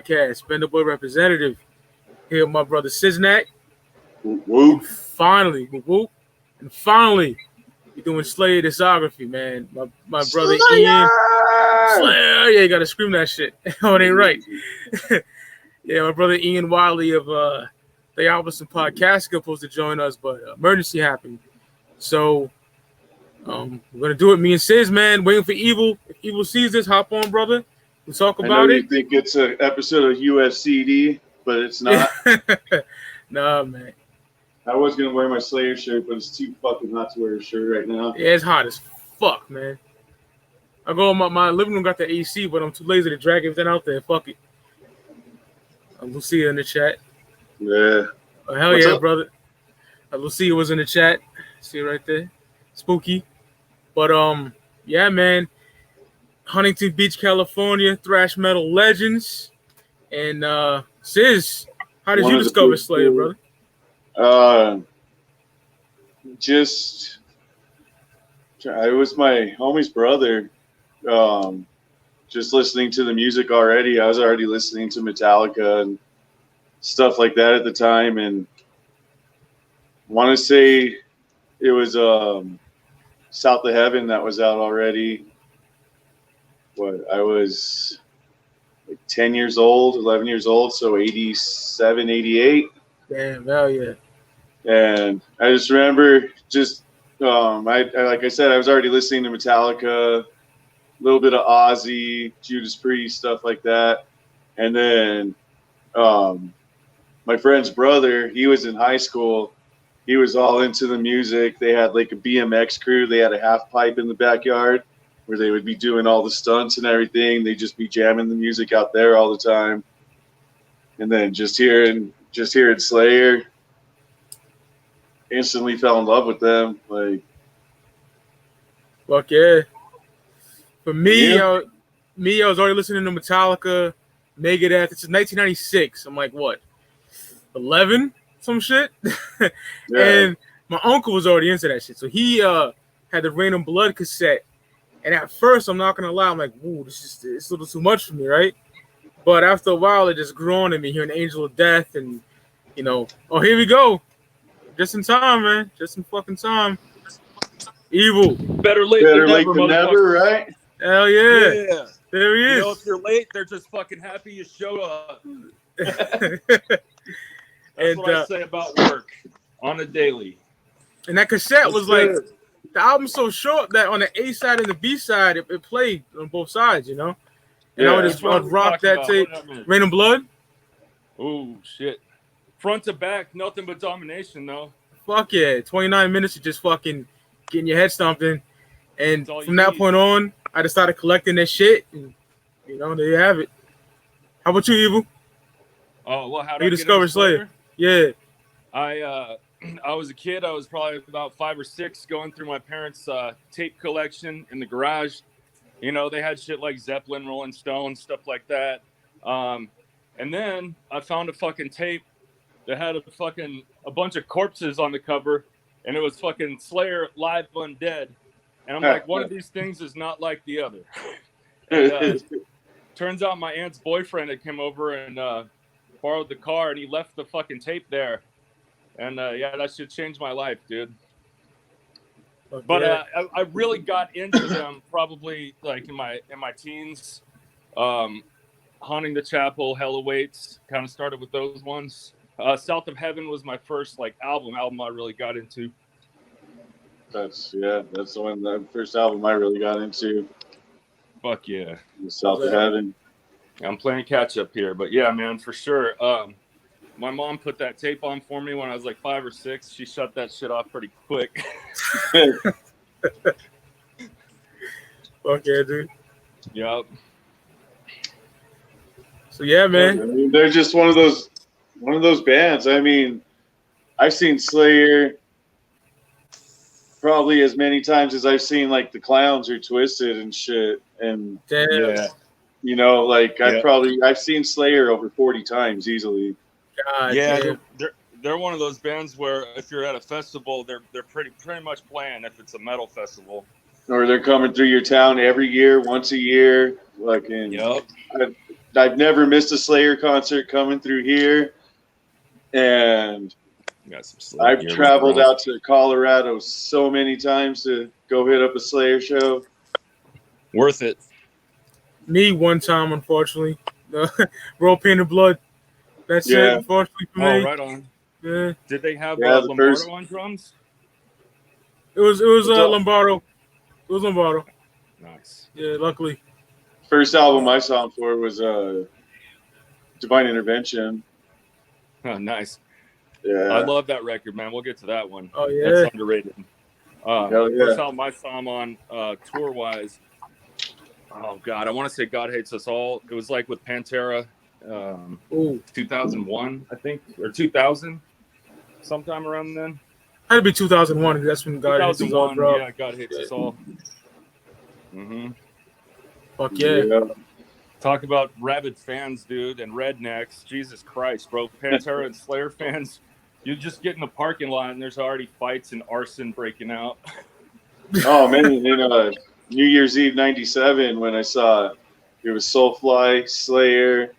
Podcast, Bendable Representative. Here with my brother Siznac. Whoop. And finally, you're doing Slayer Discography, man. My brother Slayer! Ian. Slayer! Yeah, you gotta scream that shit. Oh, it ain't right. Yeah, my brother Ian Wiley of the Albertson Podcast is supposed to join us, but emergency happened. So we're gonna do it. Me and Sis, man, waiting for Evil. If Evil sees this, hop on, brother. We'll talk about I know it. you think it's an episode of USCD, but it's not. Nah, man. I was gonna wear my Slayer shirt, but it's too fucking hot to wear a shirt right now. Yeah, it's hot as fuck, man. I go in my living room, got the AC, but I'm too lazy to drag everything out there. Fuck it. We'll see you in the chat. Yeah. Oh, hell What's yeah, up? brother. We'll see you was in the chat. See it right there. Spooky. But yeah, man. Huntington Beach, California, thrash metal legends. And Sis, how did you discover Slayer, brother? I was my homie's brother. Just listening to the music already. I was already listening to Metallica and stuff like that at the time, and want to say it was South of Heaven that was out already. I was like 10 years old, 11 years old, so 87, 88. Damn, hell yeah. And I just remember like I said, I was already listening to Metallica, a little bit of Ozzy, Judas Priest, stuff like that. And then my friend's brother, he was in high school. He was all into the music. They had like a BMX crew. They had a half pipe in the backyard where they would be doing all the stunts and everything. They'd just be jamming the music out there all the time. And then just hearing Slayer, instantly fell in love with them. Like, fuck yeah. For me, yeah. I was already listening to Metallica, Megadeth. It's 1996. I'm like, what, 11? Some shit? Yeah. And my uncle was already into that shit. So he had the Rain and Blood cassette. And at first, I'm not going to lie, I'm like, ooh, it's a little too much for me, right? But after a while, it just grew on to me, hearing Angel of Death and, oh, here we go. Just in time, man. Just in fucking time. Evil. Better late than never, right? Hell yeah. Yeah. There he is. You know, if you're late, they're just fucking happy you showed up. That's what I say about work on a daily. And that cassette was like, the album's so short that on the A side and the B side, it played on both sides, And I would just rock that tape. Rain and Blood? Oh, shit. Front to back, nothing but domination, though. Fuck yeah. 29 minutes of just fucking getting your head stomped in. And from that point on, I just started collecting that shit. And, there you have it. How about you, Evil? Oh, well, how did you discover Slayer? Yeah. I was a kid. I was probably about 5 or 6 going through my parents' tape collection in the garage. They had shit like Zeppelin, Rolling Stones, stuff like that. And then I found a fucking tape that had a bunch of corpses on the cover, and it was fucking Slayer Live Undead. And I'm like, one of these things is not like the other. And, turns out my aunt's boyfriend had come over and borrowed the car, and he left the fucking tape there. And yeah, that shit changed my life, dude. Okay. But I really got into them probably like in my teens. Haunting the Chapel, Hell Awaits, kind of started with those ones. South of Heaven was my first album I really got into. That's the first album I really got into. Fuck yeah. South of Heaven. I'm playing catch up here, but yeah, man, for sure. My mom put that tape on for me when I was like 5 or 6. She shut that shit off pretty quick. Fuck yeah, dude. Yep. So yeah, man. I mean, they're just one of those bands. I mean, I've seen Slayer probably as many times as I've seen like the Clowns or Twisted and shit. And damn. Yeah. I've seen Slayer over 40 times easily. God, yeah, they're one of those bands where if you're at a festival, they're pretty much playing if it's a metal festival. Or they're coming through your town every year, once a year. Yep. I've never missed a Slayer concert coming through here, and I've traveled out to Colorado so many times to go hit up a Slayer show. Worth it. Me one time, unfortunately. Roll Painted Blood. That's it, unfortunately for me. Oh, right on. Yeah. Did they have the Lombardo first... on drums? It was Lombardo. It was Lombardo. Nice. Yeah, luckily. First album I saw him for was Divine Intervention. Oh, nice. Yeah. I love that record, man. We'll get to that one. Oh, yeah. That's underrated. First yeah. album I saw him on tour-wise, oh, God, I want to say God Hates Us All. It was like with Pantera, 2001, I think, or 2000, sometime around then. Had to be 2001. That's when God Hates Us All, bro. Yeah, God Hates Us All. Mm-hmm. Fuck yeah. Talk about rabid fans, dude, and rednecks. Jesus Christ, bro. Pantera and Slayer fans, you just get in the parking lot and there's already fights and arson breaking out. Oh, man. In New Year's Eve 97, when I saw it was Soulfly, Slayer,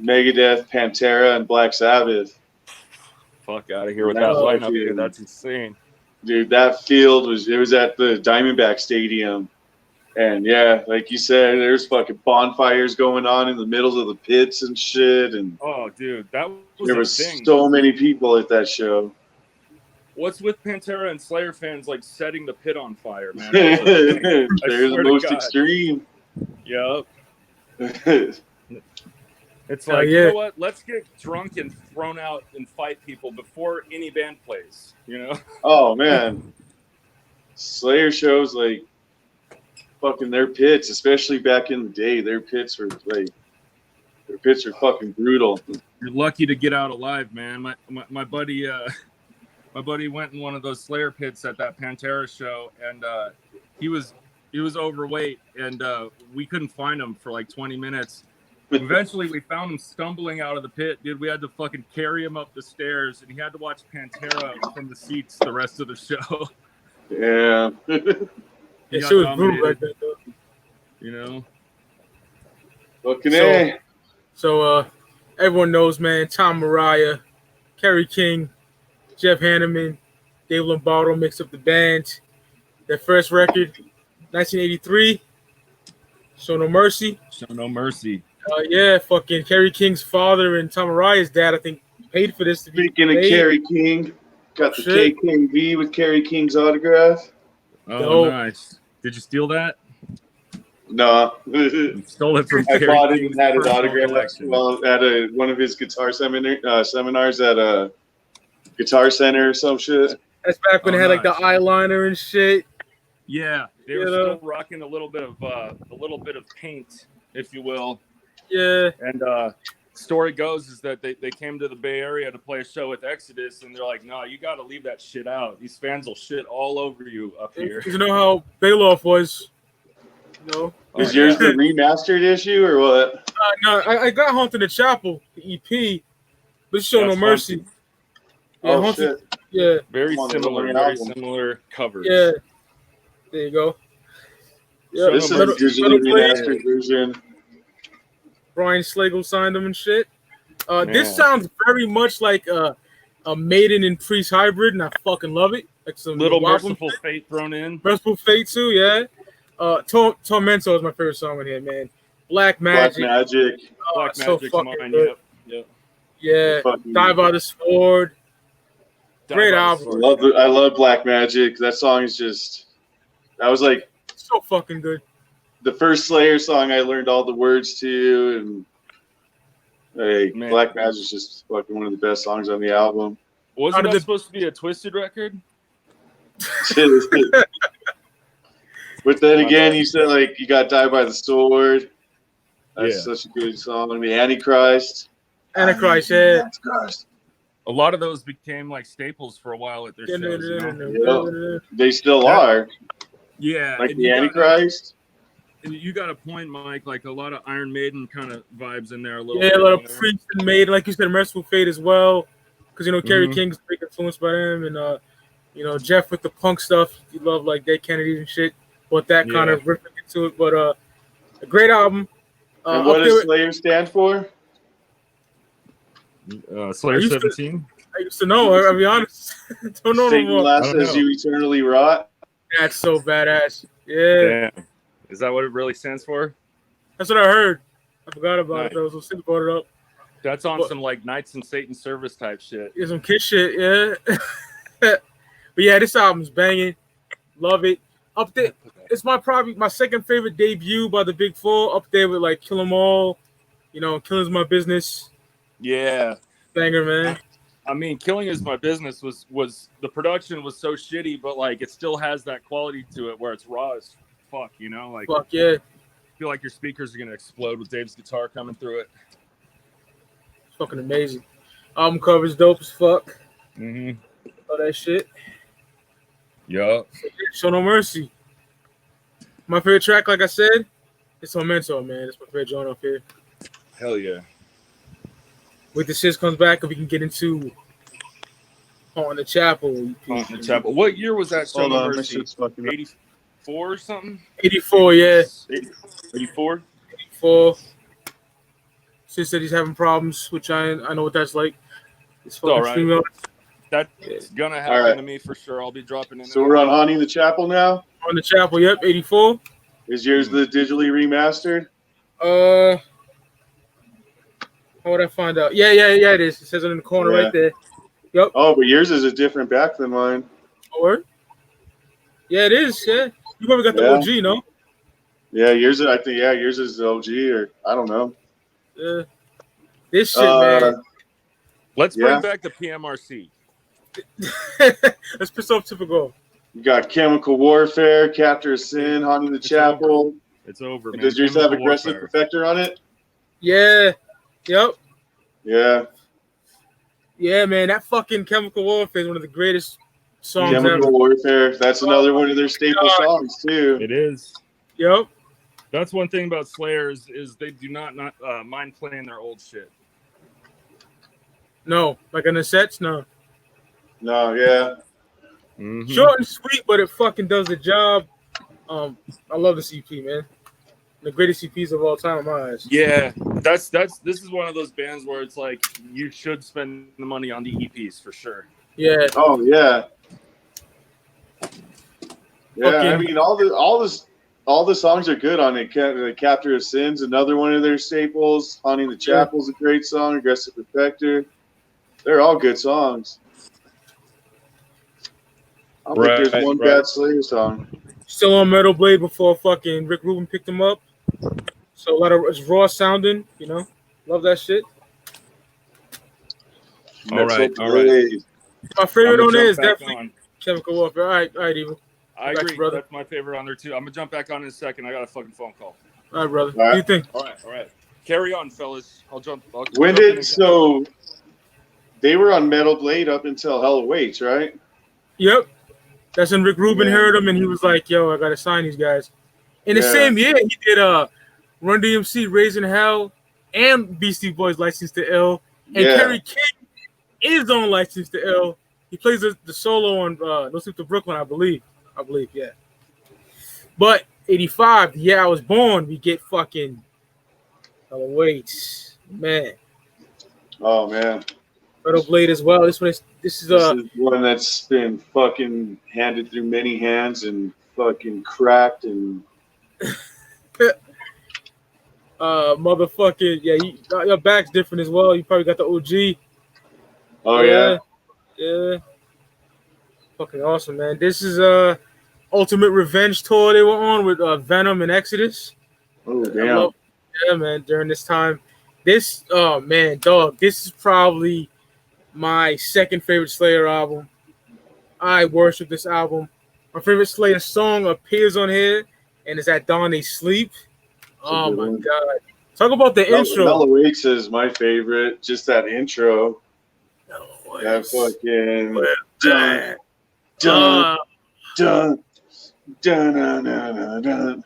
Megadeth, Pantera, and Black Sabbath. Fuck out of here with that lineup, dude. That's insane. Dude, that field was at the Diamondback Stadium. And yeah, like you said, there's fucking bonfires going on in the middle of the pits and shit. And oh, dude, that was there was so many people at that show. What's with Pantera and Slayer fans like setting the pit on fire, man? They're the most extreme. Yep. It's like, you know what? Let's get drunk and thrown out and fight people before any band plays, you know? Oh, man. Slayer shows, like, fucking their pits, especially back in the day, their pits were fucking brutal. You're lucky to get out alive, man. My buddy went in one of those Slayer pits at that Pantera show, and he was overweight, and we couldn't find him for like 20 minutes. Eventually, we found him stumbling out of the pit, dude. We had to fucking carry him up the stairs, and he had to watch Pantera from the seats the rest of the show. Yeah. It was brutal right there, though. You know? Fucking A. So, everyone knows, man, Tom Mariah, Kerry King, Jeff Hanneman, Dave Lombardo mixed up the band. Their first record, 1983, Show No Mercy. Show No Mercy. Yeah, fucking Kerry King's father and Tom Mariah's dad, I think, paid for this to be Speaking of Kerry King, got the K King V with Kerry King's autograph. Oh, nice. Did you steal that? No. You stole it from I Kerry bought it King's and had his autograph collection. at one of his guitar seminars at a Guitar Center or some shit. That's back when they had like the eyeliner and shit. Yeah, they were still rocking a little bit of paint, if you will. Yeah. And story goes is that they came to the Bay Area to play a show with Exodus, and they're like, no, you got to leave that shit out. These fans will shit all over you up here. You know how Bailoff was? No. Is yours the remastered issue or what? No, I got Haunted the Chapel, the EP, but Show No Mercy. Yeah, Haunted, shit. Yeah. Very similar covers. Yeah. There you go. Yeah, this is a digitally remastered version. Brian Slagle signed them and shit. This sounds very much like a Maiden and Priest hybrid, and I fucking love it. Like some little Merciful Fate thrown in. Merciful Fate too, yeah. Tormento is my favorite song in here, man. Black Magic. Black Magic's mine. Yep. Yeah. Die by the Sword. Great album. I love Black Magic. That song is just. That was like so fucking good. The first Slayer song I learned all the words to, and Black Magic is just fucking one of the best songs on the album. Wasn't that supposed to be a Twisted record? But then again, you said like you got Die by the Sword. That's such a good song. The Antichrist. Antichrist, yeah. Antichrist. A lot of those became like staples for a while at their shows. Yeah, they still are. Yeah. Like the Antichrist. You got a point, Mike. Like a lot of Iron Maiden kind of vibes in there. A little a lot of Priest and Maiden, like you said, Merciful Fate as well. Because Kerry King's big influenced by them, and Jeff with the punk stuff. You love like Dead Kennedys and shit. But that kind of ripping into it. But a great album. And what does Slayer stand for? Slayer 17. I used to know. I'll be honest. Don't know Satan no more. laughs as you eternally rot. That's so badass. Yeah. Damn. Is that what it really stands for? That's what I heard. I forgot about it though. So Sid brought it up. That's on some like Knights in Satan service type shit. Yeah, some Kiss shit. Yeah. But yeah, this album's banging. Love it. Up there, it's probably my second favorite debut by the Big Four. Up there with like Kill 'Em All, Killing's My Business. Yeah, banger, man. I mean, Killing Is My Business was the production was so shitty, but like it still has that quality to it where it's raw as fuck, like fuck yeah. I feel like your speakers are gonna explode with Dave's guitar coming through it. It's fucking amazing. Album cover's dope as fuck. Mm-hmm. All that shit. Yup. Show No Mercy. My favorite track, like I said, it's Memento, man. It's my favorite joint up here. Hell yeah. With the Sears comes back, and we can get into On the Chapel. On the Chapel. What year was that? Show No Mercy? 84 or something? 84, yeah. 84? 84. Sis said he's having problems, which I know what that's like. It's all right. That's gonna happen to me for sure. I'll be dropping in. So we're on Haunting the Chapel now? On the Chapel, yep, 84. Is yours the digitally remastered? How would I find out? Yeah, it is. It says it in the corner right there. Yep. Oh, but yours is a different back than mine. Or? Yeah, it is. Yeah. You probably got the OG, no? Yeah, yours is the OG, or I don't know. Yeah. This shit, man. Let's bring back the PMRC. Let's piss off typical. You got Chemical Warfare, Captor of Sin, Haunting the Chapel. It's over, man. Does yours have Aggressive Perfector on it? Yeah. Yep. Yeah. Yeah, man. That fucking Chemical Warfare is one of the greatest songs Chemical Warfare. That's another one of their staple songs, too. It is. Yep. That's one thing about Slayer is they do not mind playing their old shit. No. Like on the sets? No. No, yeah. Mm-hmm. Short and sweet, but it fucking does the job. I love the CP, man. The greatest CPs of all time in my eyes. Yeah, this is one of those bands where it's like you should spend the money on the EPs for sure. Yeah. Oh yeah. Yeah, I mean all the songs are good on it. The Captor of Sin's another one of their staples. Haunting the Chapel's a great song. Aggressive Perfector. They're all good songs. I don't think there's one bad Slayer song. Still on Metal Blade before fucking Rick Rubin picked him up. So a lot of it's raw sounding, Love that shit. All right. My favorite on there is definitely Chemical Warfare. All right, Evil. I agree, brother. That's my favorite on there too. I'm gonna jump back on in a second. I got a fucking phone call. All right, brother. What do you think? All right. Carry on, fellas. So they were on Metal Blade up until Hell Awaits, right? Yep. That's when Rick Rubin heard him and he was like, yo, I gotta sign these guys. In the same year, he did Run DMC, Raising Hell, and Beastie Boys License to Ill. And Kerry King is on License to Ill. He plays the solo on No Sleep to Brooklyn, I believe, yeah. But 85, the year I was born, we get fucking Hell Awaits. Man. Oh man. Metal Blade as well. This is one that's been fucking handed through many hands and fucking cracked and motherfucking your back's different as well. You probably got the OG. Oh yeah. Fucking awesome, man. This is Ultimate Revenge tour they were on with Venom and Exodus. Oh damn. Yeah, man. During this time, this is probably my second favorite Slayer album. I worship this album. My favorite Slayer song appears on here, and it's At Dawn They Sleep. Oh my god! Talk about the intro. Hell Awaits is my favorite. Just that intro. That fucking dun dun dun dun dun dun dun.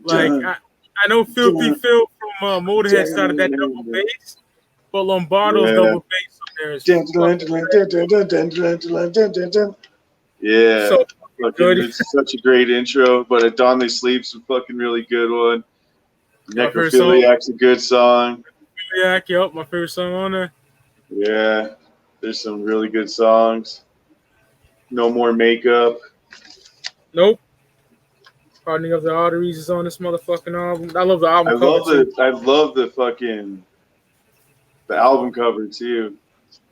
Like I know Filthy Phil from Motorhead started that double bass, but Lombardo's double bass. Yeah, so it's such a great intro. But At Dawn They Sleep's a fucking really good one. Necrophiliac's a good song. Necrophiliac, yep, my favorite song on there. Yeah, there's some really good songs. No More Makeup. Nope. Hardening of the Arteries is on this motherfucking album. I love the album cover too. I love the album cover too.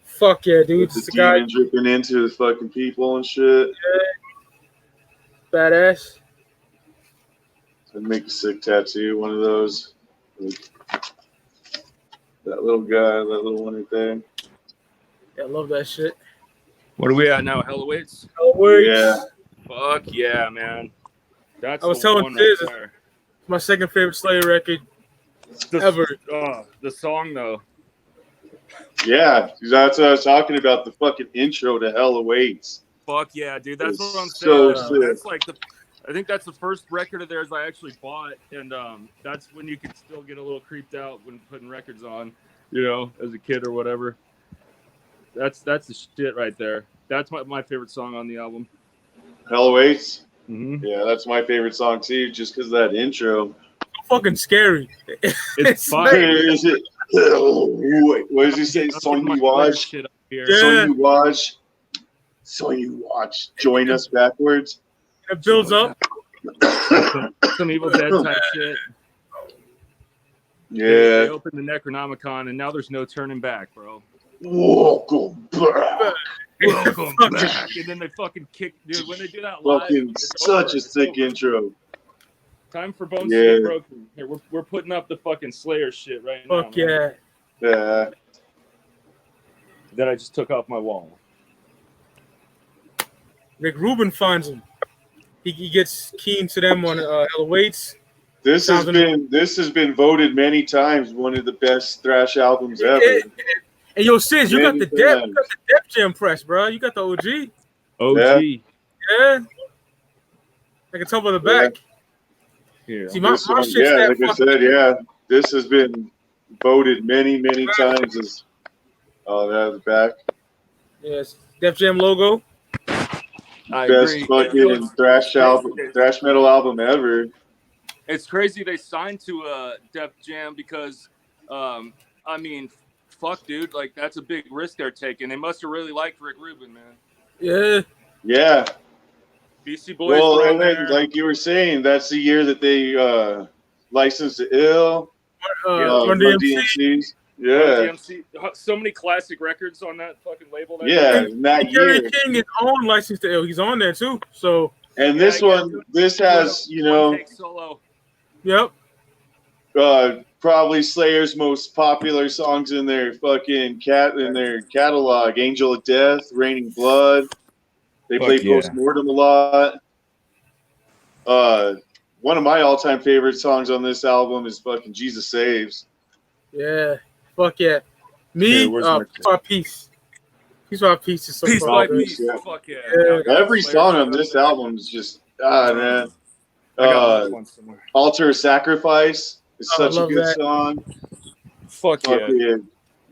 Fuck yeah, dude. With the demon dripping into the fucking people and shit. Yeah. Badass. I'd make a sick tattoo, one of those. Like, that little guy, that little one right there. Yeah, I love that shit. What are we at now? Hell Awaits? Hell Awaits. Yeah. Fuck yeah, man. That's I was telling Sears, it's my second favorite Slayer record ever. The song though. Yeah, that's what I was talking about. The fucking intro to Hell Awaits. Fuck yeah, dude. That's what I'm so saying. That's like I think that's the first record of theirs I actually bought, and that's when you could still get a little creeped out when putting records on, you know, as a kid or whatever. That's the shit right there. That's my favorite song on the album. Hell Awaits? Mm-hmm. Yeah, that's my favorite song too, just because of that intro. Fucking scary. It's fire. Is it? What does he say? Song you watch? Yeah. Song you watch. Join us backwards. It builds up. Some Evil Dead type shit. Yeah. They opened the Necronomicon, and now there's no turning back, bro. Welcome back. Welcome back. And then they fucking kick, dude. When they do that live, fucking such a sick intro. Time for Bones to be broken. Here, we're putting up the fucking Slayer shit right now. Fuck yeah. Yeah. That I just took off my wall. Rick Rubin finds him. He gets keen to them on Hell Awaits. This has been voted many times one of the best thrash albums ever. And yo, Sis, you got the Def Jam press, bro. You got the OG. OG. Yeah. I can tell by the back. Yeah. See, my shit's like I said, yeah. This has been voted many, many times as the back. Yes. Def Jam logo. Best fucking thrash metal album ever. It's crazy they signed to Def Jam because, I mean, fuck, dude, like that's a big risk they're taking. They must have really liked Rick Rubin, man. Yeah. Yeah. BC Boys. Well, and then, like you were saying, that's the year that they licensed to Ill. Run DMCs. Yeah. DMC. So many classic records on that fucking label. That Jerry year. King is on license to Ill. He's on there too. So. And this has, solo. Yep. Probably Slayer's most popular songs in their fucking catalog: "Angel of Death," "Raining Blood." They play Postmortem a lot. One of my all-time favorite songs on this album is fucking "Jesus Saves." Yeah. Fuck yeah. Me, Piece by Piece. Piece by Piece is so Piece by Piece. Yeah. Fuck yeah. Every song on this album is just man. "Altar of Sacrifice" is such a good song. Fuck yeah.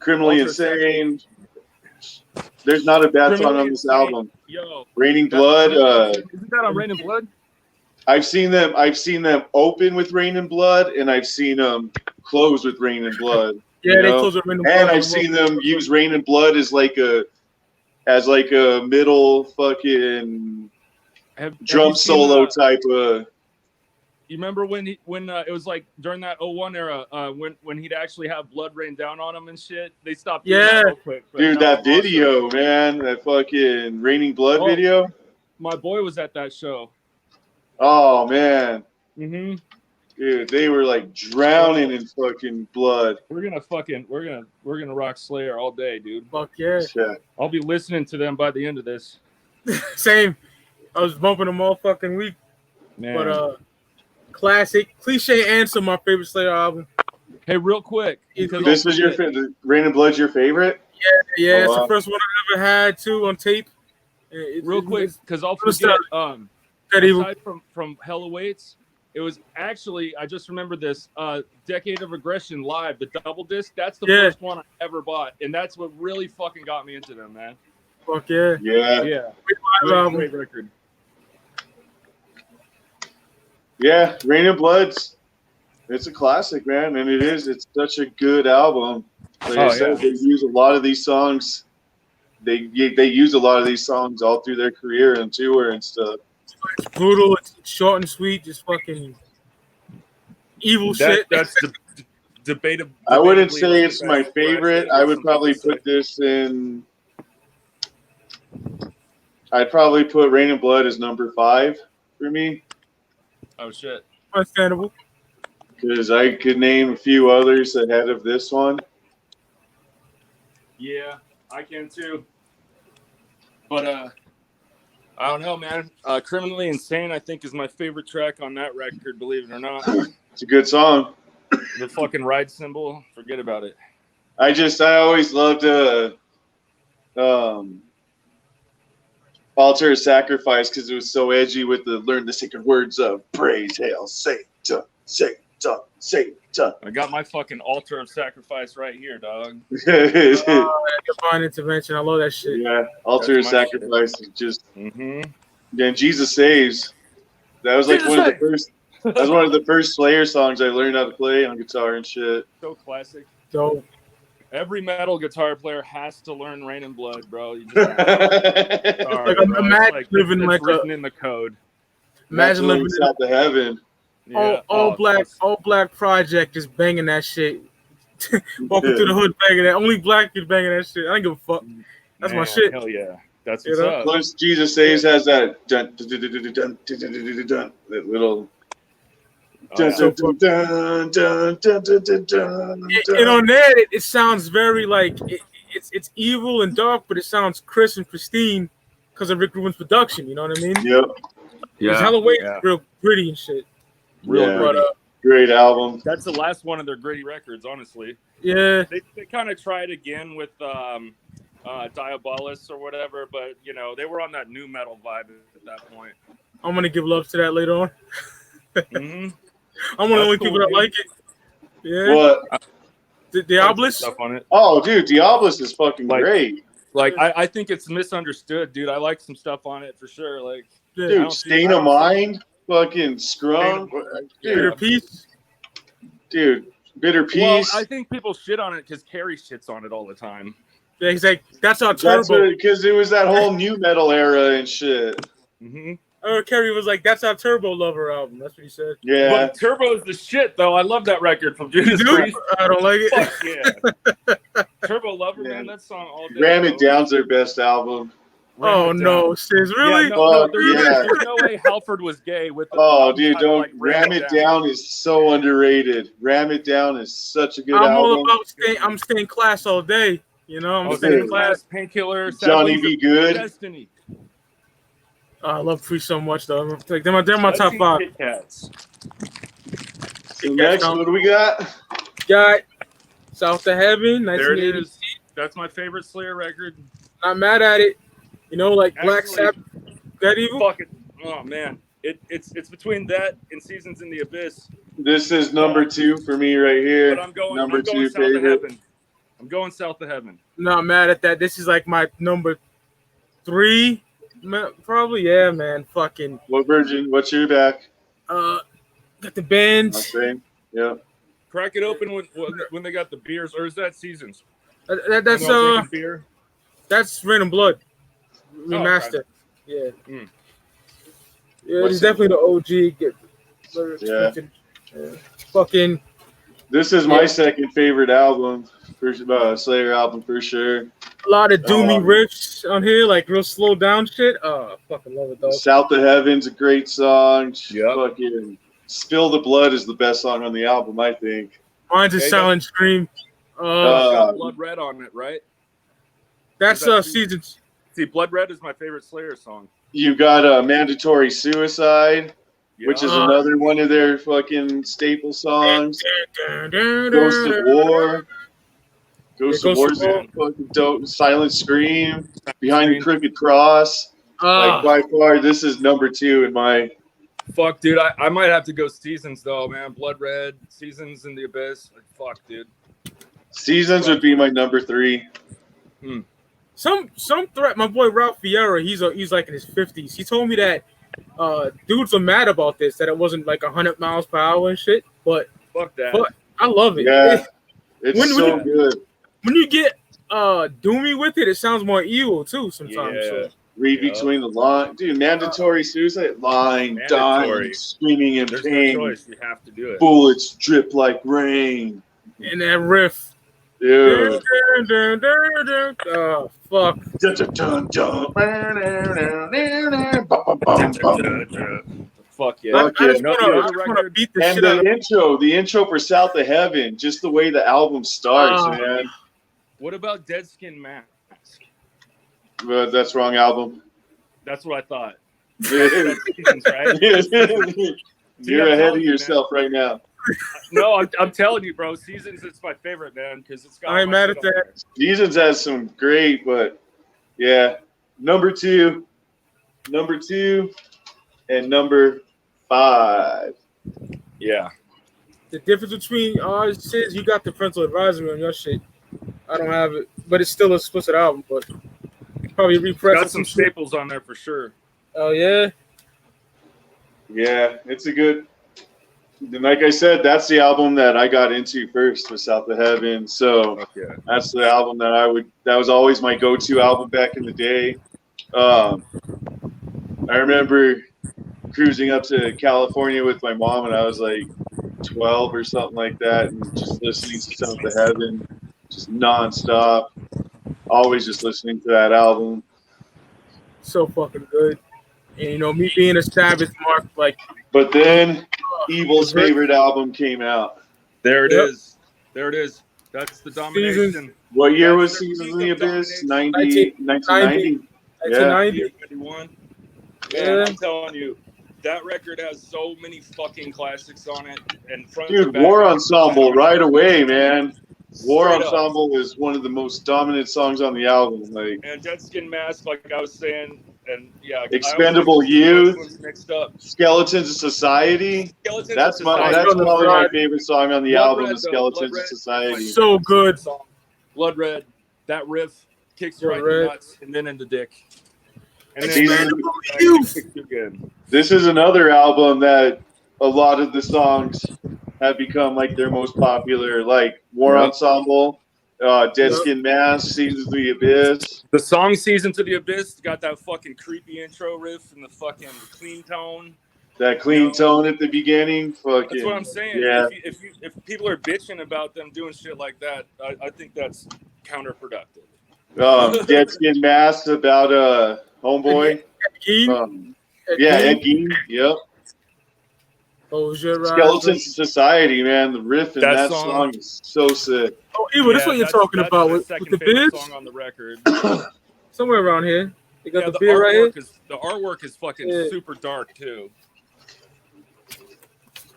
"Criminally Insane." There's not a bad song on this album. Yo, "Raining Blood." Isn't that on Raining Blood? I've seen them open with "Raining Blood," and I've seen them close with "Raining Blood." Yeah, they close with "Raining Blood." And I've seen them use "Raining Blood" as like a middle fucking drum solo type of. You remember when it was like during that 01 era when he'd actually have blood rain down on him and shit? They stopped doing that real quick. Dude, that video, man, that fucking "Raining Blood" video. My boy was at that show. Oh man. Mm-hmm. Dude, they were like drowning in fucking blood. We're gonna rock Slayer all day, dude. Fuck yeah. I'll be listening to them by the end of this. Same. I was bumping them all fucking week. Man. But classic. Cliche Answer, my favorite Slayer album. Hey, real quick. This was your "Raining Blood's your favorite? Yeah. It's the first one I ever had too on tape. Real quick, because I'll forget. Aside from Hell Awaits, it was actually, I just remember this, Decade of Aggression Live, the double disc. That's the first one I ever bought, and that's what really fucking got me into them, man. Fuck yeah. Yeah. Great record. Yeah, "Raining Blood's." It's a classic, man, and it is. It's such a good album. Like I said, they use a lot of these songs. They use a lot of these songs all through their career and tour and stuff. It's brutal. It's short and sweet. Just fucking evil shit. That's debatable. I wouldn't say it's my favorite. I would probably put this in. I'd probably put Rain and Blood as number 5 for me. Oh shit. Understandable. Because I could name a few others ahead of this one. Yeah, I can too. But I don't know, man. Criminally Insane, I think, is my favorite track on that record, believe it or not. It's a good song. The fucking ride cymbal, forget about it. I always loved Altar of Sacrifice because it was so edgy with the learn the sacred words of praise, hail, Satan, Satan, Satan. I got my fucking Altar of Sacrifice right here, dog. Divine Intervention. I love that shit. Yeah, Altar of Sacrifice is just. Then Jesus Saves. That was like one of the first. That was one of the first Slayer songs I learned how to play on guitar and shit. So classic. Dope. Every metal guitar player has to learn Rain and Blood, bro. You just imagine living it's like written in the code. Imagine living out to heaven. Yeah. All black project just banging that shit. Walking through the hood banging that. Only black kid banging that shit. I ain't give a fuck. That's my shit. Hell yeah. That's what's up. Plus, Jesus Saves has that dun, dun, dun, dun, dun, dun, dun, dun, that little. And on there, it sounds very like it's evil and dark, but it sounds crisp and pristine because of Rick Rubin's production. You know what I mean? Yep. Yeah. Halloween is real gritty and shit. Great album. That's the last one of their gritty records, honestly. Yeah. They kind of tried again with Diabolus or whatever, but you know they were on that new metal vibe at that point. I'm gonna give love to that later on. I'm one of the only people that like it. Yeah. What? The Diabolus? Stuff on it. Oh, dude, Diabolus is fucking great. Like, I think it's misunderstood, dude. I like some stuff on it for sure. Like, dude, Stain of Mind, fucking Scrum, Bitter Peace. Dude, Bitter Peace. Well, I think people shit on it because Carrie shits on it all the time. Yeah, he's like, that's our turbo. Because it was that whole new metal era and shit. Kerry was like, "That's our Turbo Lover album." That's what he said. Yeah, but Turbo is the shit, though. I love that record from Judas Priest. I don't like it. Fuck yeah, Turbo Lover, man. That song all day. Ram It Down's their best album. Oh no, Sis, really? Yeah, there's no way Halford was gay with. Dude, don't like, Ram It Down is so underrated. Ram It Down is such a good album. I'm all about I'm staying class all day. You know, I'm staying class. Painkiller. Johnny Be Good. Destiny. I love Priest so much, though. Like, they're my top 5. So next, what do we got? Got South to Heaven. There it is. That's my favorite Slayer record. Not mad at it. You know, like Black Sabbath. That evil. Fuck it. Oh man, it's between that and Seasons in the Abyss. This is number 2 for me right here. But I'm going number 2 South of Heaven. I'm going South of Heaven. Not mad at that. This is like my number 3. Probably, yeah, man. Fucking. What version? What's your back? Got the band. Yeah. Crack it open when they got the beers, or is that Seasons? That's beer. That's Rain and Blood remastered. Yeah. Yeah, it's definitely the OG. Yeah. Fucking. This is my second favorite album, Slayer album for sure. A lot of doomy riffs on here, like real slow down shit. Oh, I fucking love it, dog. South of Heaven's a great song. Yeah. Fucking Spill the Blood is the best song on the album, I think. Mine's a Silent Scream. Got Blood Red on it, right? That's Seasons. See, Blood Red is my favorite Slayer song. You got Mandatory Suicide, which is another one of their fucking staple songs. Ghost of War. Ghost of War is fucking dope. Silent Scream. Behind the Crooked Cross. Like, by far, this is number 2 in my... Fuck, dude. I might have to go Seasons, though, man. Blood Red, Seasons in the Abyss. Like, fuck, dude. Seasons would be my number 3. Some threat. My boy Ralph Fiera, he's like in his 50s. He told me that dudes are mad about this, that it wasn't like 100 miles per hour and shit. But Fuck that. But I love it. Yeah, it's When so you- good. When you get doomy with it, it sounds more evil too sometimes. Yeah. So. Read Yeah. between the line, dude. Mandatory suicide, lying, Mandatory. dying, screaming in There's no pain. choice. You have to do it. Bullets drip like rain. And that riff. Dude. Oh, fuck. Dun, dun, dun, dun. Bum, bum, bum. Fuck yeah. Fuck I just yeah. want You know the to record? beat the And shit out of the intro for South of Heaven, just the way the album starts, Ah. man. What about Dead Skin Mask? But that's wrong album. That's what I thought. You're That's Seasons, right? ahead of yourself right now. No, I'm telling you, bro. Seasons, it's my favorite, man, because it's got. I ain't all my mad shit at on that. there. Seasons has some great, but yeah. Number 2, and number 5. Yeah. The difference between ours is you got the parental advisory on your shit. I don't have it, but it's still a explicit album. But probably repress Got some staples on there for sure. Oh yeah. Yeah, it's a good. And like I said, that's the album that I got into first with South of Heaven. So Fuck yeah. that's the album that was always my go-to album back in the day. I remember cruising up to California with my mom when I was like 12 or something like that, and just listening to South of Heaven, just nonstop. Always just listening to that album. So fucking good. And you know, me being a Sabbath mark, like But then Evil's favorite album came out. There it Yep. is. There it is. That's the domination. What year That's was the Seasons in peak the of Abyss? domination. 1990. 1990. 51. Yeah. Man, I'm telling you, that record has so many fucking classics on it. And front to Dude, back. War Ensemble right away, man. War Straight up. Ensemble is one of the most dominant songs on the album. Like And Dead Skin Mask, like I was saying, and yeah, Expendable I always get Youth. those ones mixed up. Skeletons of Society. Skeletons That's of my Society. that's Blood probably my Red. favorite song on the Blood album, Red, is though. Skeletons Blood of Red. Society. so good. Song. Blood Red. That riff kicks Blood right in the Red. nuts and then in the dick. And Expendable then Youth. kicks you again. This is another album that a lot of the songs have become like their most popular, like War Yep. Ensemble, Dead Skin Mask, Seasons of the Abyss. The song "Season to the Abyss" got that fucking creepy intro riff and the fucking clean tone. That clean tone at the beginning, fucking. That's what I'm saying. Yeah, If people are bitching about them doing shit like that, I think that's counterproductive. Dead Skin Mask about homeboy. Ed Gein. Yep. Close your eyes. Skeletons Society, man. The riff in that song is so sick. Oh, Evil, this is what you're talking about with the favorite biz? song on the record. Somewhere around here. You got Yeah, the beer right here? the artwork is fucking Yeah. super dark too.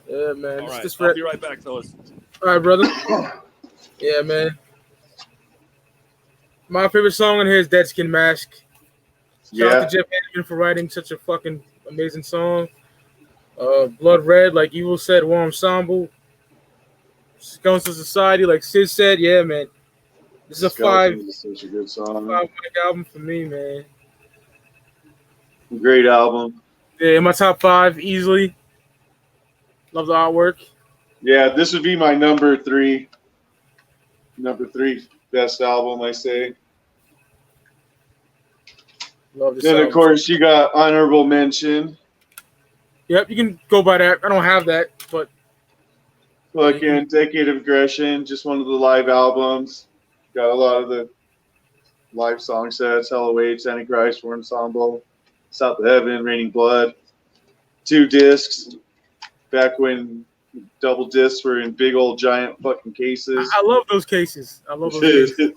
Yeah, man. All It's right, just I'll be right back, fellas. All right, brother. Yeah, man. My favorite song on here is Dead Skin Mask. Shout out to Jeff Hanneman for writing such a fucking amazing song. Blood Red, like Evil said, War Ensemble. Skeletons of Society, like Sid said, yeah, man. This is a Skeletons is such a good five song. mic album for me, man. Great album. Yeah, in my top 5, easily. Love the artwork. Yeah, this would be my number 3. Number 3 best album, I say. Love this Then, album. of course, you got honorable mention. Yep, you can go by that. I don't have that, but Fucking Decade of Aggression, just one of the live albums. Got a lot of the live song sets. Hell Awaits, Antichrist, War Ensemble, South of Heaven, Raining Blood. 2 discs. Back when double discs were in big old giant fucking cases. I love those cases. I love those cases.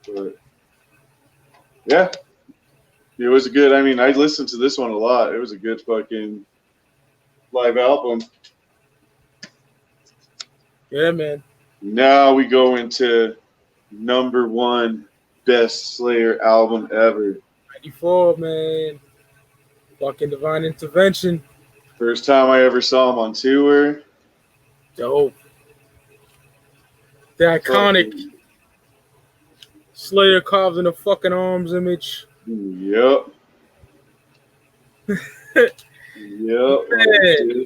But, yeah. It was a good, I mean, I listened to this one a lot. It was a good fucking live album. Yeah, man. Now we go into number 1 best Slayer album ever. 94, man. Fucking Divine Intervention. First time I ever saw him on tour. Dope. The iconic Slayer carved in a fucking arms image. Yep. Yep. Man.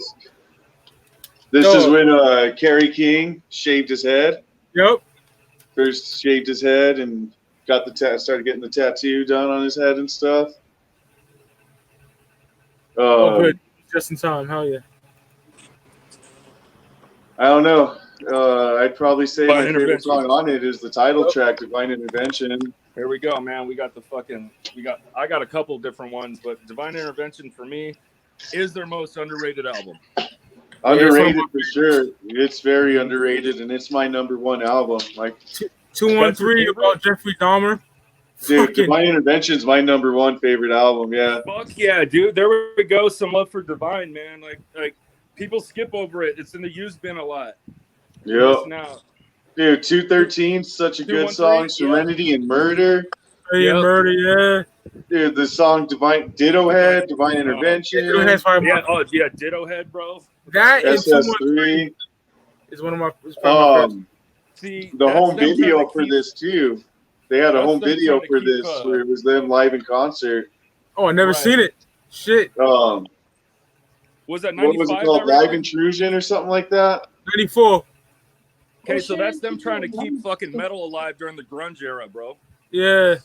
This is when Kerry King shaved his head. Yep. First shaved his head and got the started getting the tattoo done on his head and stuff. Oh, good. Just in time. Hell yeah. I don't know. I'd probably say my favorite song on it is the title track, Divine Intervention. Here we go, man. I got a couple different ones, but Divine Intervention for me is their most underrated album. Underrated for sure. It's very underrated, and it's my number one album. Like 213 about Jeffrey Dahmer. Dude, Divine Intervention's my number one favorite album. Yeah. Fuck yeah, dude. There we go. Some love for Divine, man. Like people skip over it. It's in the used bin a lot. Yeah. Dude, 213, such a good song. Serenity and Murder. Murder, yeah. Dude, the song Ditto Head, Divine Intervention. Ditto Head, bro. That SS3 is one of my favorites. See, the home video for this too. They had a home video for this where it was them live in concert. Oh, I never seen it. Shit. Was that 95? What was it called? Live Intrusion or something like that? 94. Okay, so that's them trying to keep fucking metal alive during the grunge era, bro. Yeah.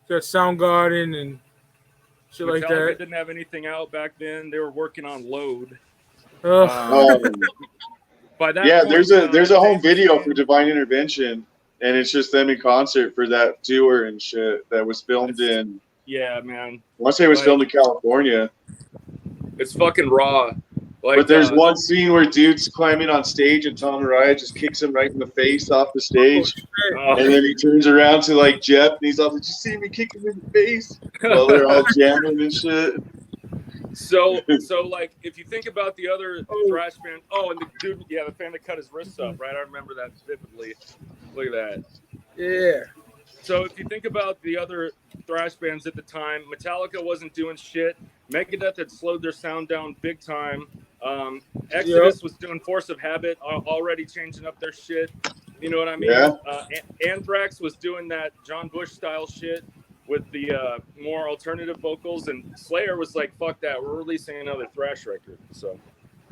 Got Soundgarden and shit Metallica like that. Didn't have anything out back then. They were working on Load. By that point, there's a home video for Divine Intervention, and it's just them in concert for that tour and shit that was filmed in. Yeah, man. I want to say it was filmed in California. It's fucking raw. But there's one scene where dude's climbing on stage and Tom Araya just kicks him right in the face off the stage. And then he turns around to like Jeff and he's like, "Did you see me kick him in the face?" While they're all jamming and shit. So like if you think about the other thrash band, and the dude, the fan that cut his wrists up, right? I remember that vividly. Look at that. Yeah. So if you think about the other thrash bands at the time, Metallica wasn't doing shit. Megadeth had slowed their sound down big time. Exodus was doing Force of Habit, already changing up their shit. You know what I mean? Yeah. Anthrax was doing that John Bush style shit with the more alternative vocals, and Slayer was like, "Fuck that, we're releasing another thrash record." So,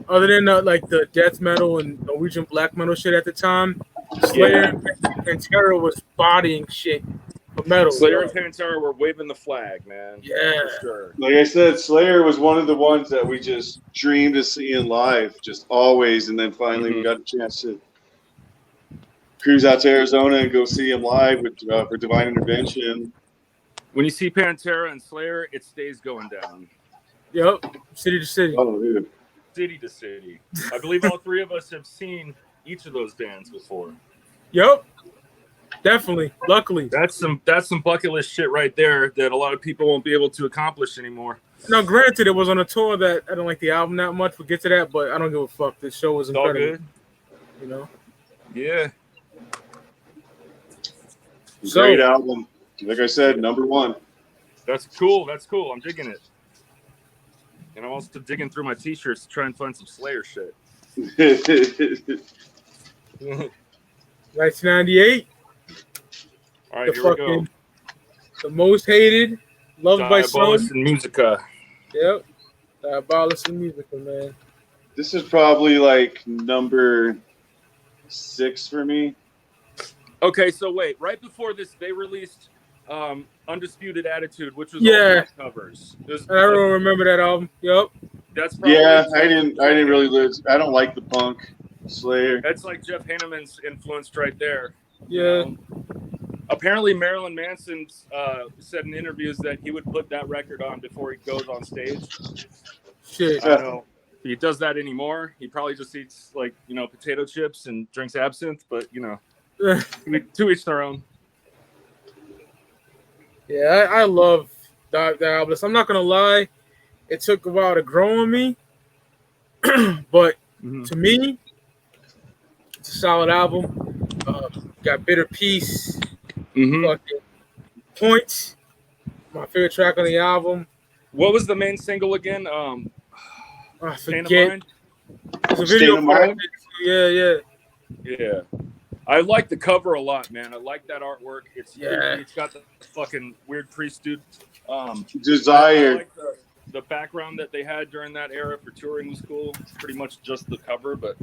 other than like the death metal and Norwegian black metal shit at the time, Slayer and Pantera was bodying shit for metal. Slayer and Pantera were waving the flag, man. Yeah, for sure. Like I said, Slayer was one of the ones that we just dreamed of seeing live, just always, and then finally we got a chance to cruise out to Arizona and go see him live with for Divine Intervention. When you see Pantera and Slayer, it stays going down. Yep, city to city. Oh, dude. City to city. I believe all three of us have seen each of those bands before. Yep, definitely. Luckily, that's some bucket list shit right there that a lot of people won't be able to accomplish anymore. Now, granted, it was on a tour that I don't like the album that much. We'll get to that, but I don't give a fuck. This show was incredible. All good. You know. Yeah. Great album. Like I said, number one. That's cool. I'm digging it. And I'm also digging through my t-shirts to try and find some Slayer shit. 1998. All right, here we go. The most hated, loved by some. Diabolus in Musica. Yep. Diabolus in Musica, man. This is probably like number 6 for me. Okay, so wait. Right before this, they released Undisputed Attitude, which was all covers. I don't remember that album. Yep. That's probably I didn't really listen. I don't like the punk Slayer. That's like Jeff Hanneman's influenced right there. Yeah. Apparently, Marilyn Manson said in interviews that he would put that record on before he goes on stage. Shit. I don't know if he does that anymore. He probably just eats potato chips and drinks absinthe. But to each their own. Yeah, I love that album. I'm not gonna lie, it took a while to grow on me, but to me, it's a solid album. Got Bitter Peace, fucking Points, my favorite track on the album. What was the main single again? I forget. There's a video for it. Yeah. I like the cover a lot, man. I like that artwork. It's yeah. It's got the fucking weird priest dude. Desire. I like the background that they had during that era for touring was cool. It's pretty much just the cover, but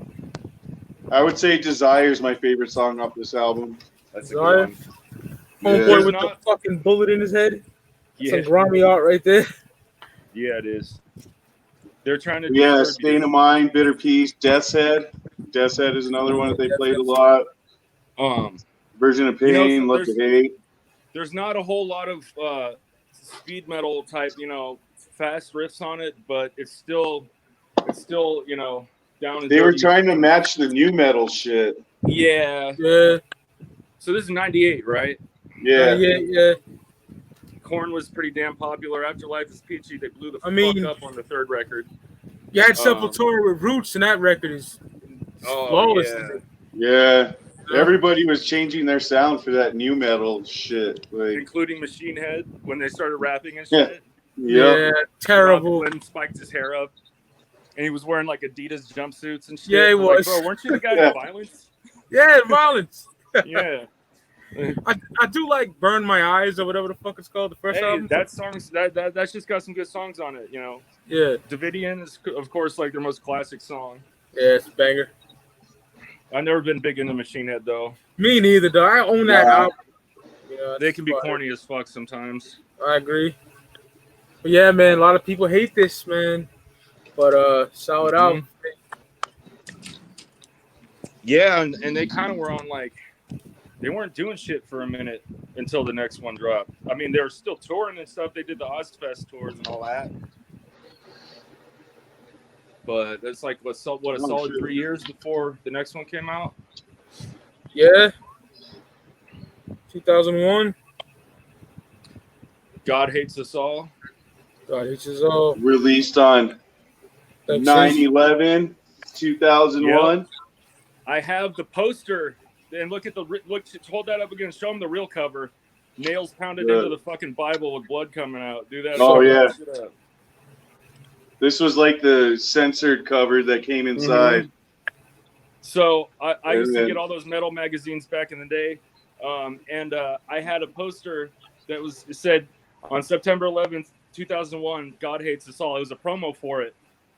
I would say Desire is my favorite song off this album. that's a good one. Homeboy Yeah. with the fucking bullet in his head. Yeah, Some grimy art right there. yeah, it is. They're trying to Yeah, Stain of Mind, Bitter Peace, Death's Head. Death's Head is another one that they played a lot. Version of Pain, Love to Hate. There's not a whole lot of speed metal type, fast riffs on it, but it's still, down. They were trying to match the new metal shit. Yeah. Yeah. So this is 98, right? Yeah. Yeah. Korn was pretty damn popular. After Life is Peachy, they blew the fuck up on the third record. You had Sepultura with Roots, and that record is flawless. Yeah. Everybody was changing their sound for that new metal shit. Like, including Machine Head when they started rapping and shit. Yeah, terrible. Glenn spiked his hair up. And he was wearing like Adidas jumpsuits and shit. Yeah, he was. Like, bro, weren't you the guy with Violence? Yeah, Violence. Yeah. I do like Burn My Eyes or whatever the fuck it's called, the first album. That song's that's just got some good songs on it, Yeah. Davidian is of course like their most classic song. Yeah, it's a banger. I've never been big into Machine Head though. Me neither, though. I own that album. They can be corny as fuck sometimes. I agree. But yeah, man, a lot of people hate this, man. But solid album. Yeah, and they kind of were on like they weren't doing shit for a minute until the next one dropped. I mean, they were still touring and stuff. They did the Ozfest tours and all that. But it's like what a solid 3 years before the next one came out. Yeah. 2001. God Hates Us All. God Hates Us All. Released on 9/11, 2001. Yep. I have the poster. And look, hold that up again. Show them the real cover. Nails pounded into the fucking Bible with blood coming out. Do that. Oh, yeah. This was like the censored cover that came inside. So I used to get all those metal magazines back in the day. And I had a poster that said on September 11th, 2001, God Hates Us All. It was a promo for it.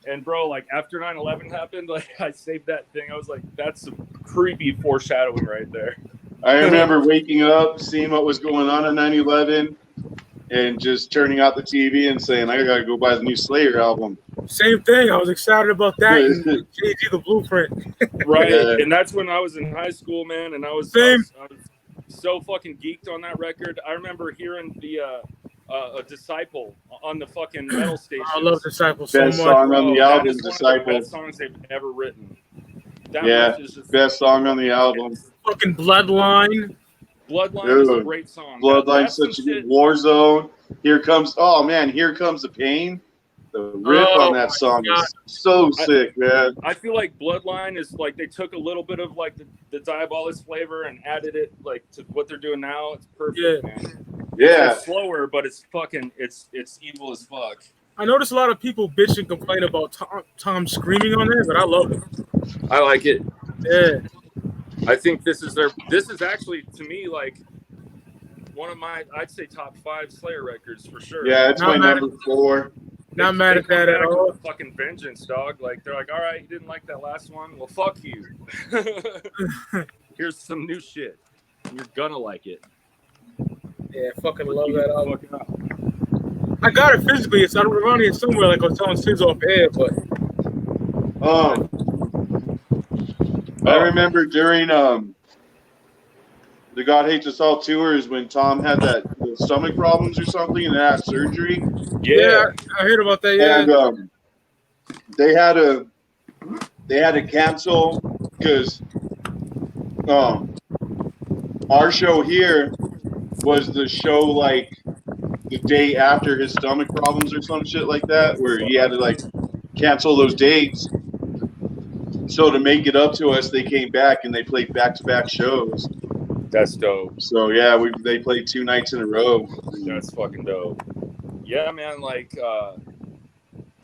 And bro, like after 9/11 happened, like I saved that thing. I was like, that's some creepy foreshadowing right there. I remember waking up, seeing what was going on 9/11, and just turning out the TV and saying, I gotta go buy the new Slayer album. Same thing. I was excited about that. JG the Blueprint. Right. Yeah. And that's when I was in high school, man. And I was so fucking geeked on that record. I remember hearing the a Disciple on the fucking metal station. I love Disciple so much. Best song on the album, that is Disciple. one of the best songs they've ever written. Best song on the album. Fucking Bloodline. Bloodline is a great song. Bloodline's such a good Warzone. Here comes the pain. The riff on that song is so sick, man. I feel like Bloodline is like they took a little bit of like the Diabolist flavor and added it like to what they're doing now. It's perfect, man. Yeah. It's slower, but it's fucking it's evil as fuck. I notice a lot of people bitch and complain about Tom screaming on there, but I love it. I like it. Yeah. I think this is actually to me like one of my I'd say top 5 Slayer records for sure. Yeah, it's my number 4. Not mad at that at all. Fucking vengeance, dog. Like they're like, all right, you didn't like that last one. Well, fuck you. Here's some new shit. You're gonna like it. Yeah, fucking love that album. I got it physically. It's around here somewhere. Like I was telling Sis off air, but. I remember during the God Hates Us All tours when Tom had the stomach problems or something and had surgery. Yeah, I heard about that. Yeah, and they had to cancel because our show here was the show like the day after his stomach problems or some shit like that, where he had to like cancel those dates. So to make it up to us, they came back and they played back-to-back shows. That's dope. So yeah, they played 2 nights in a row. That's fucking dope. Yeah, man. Like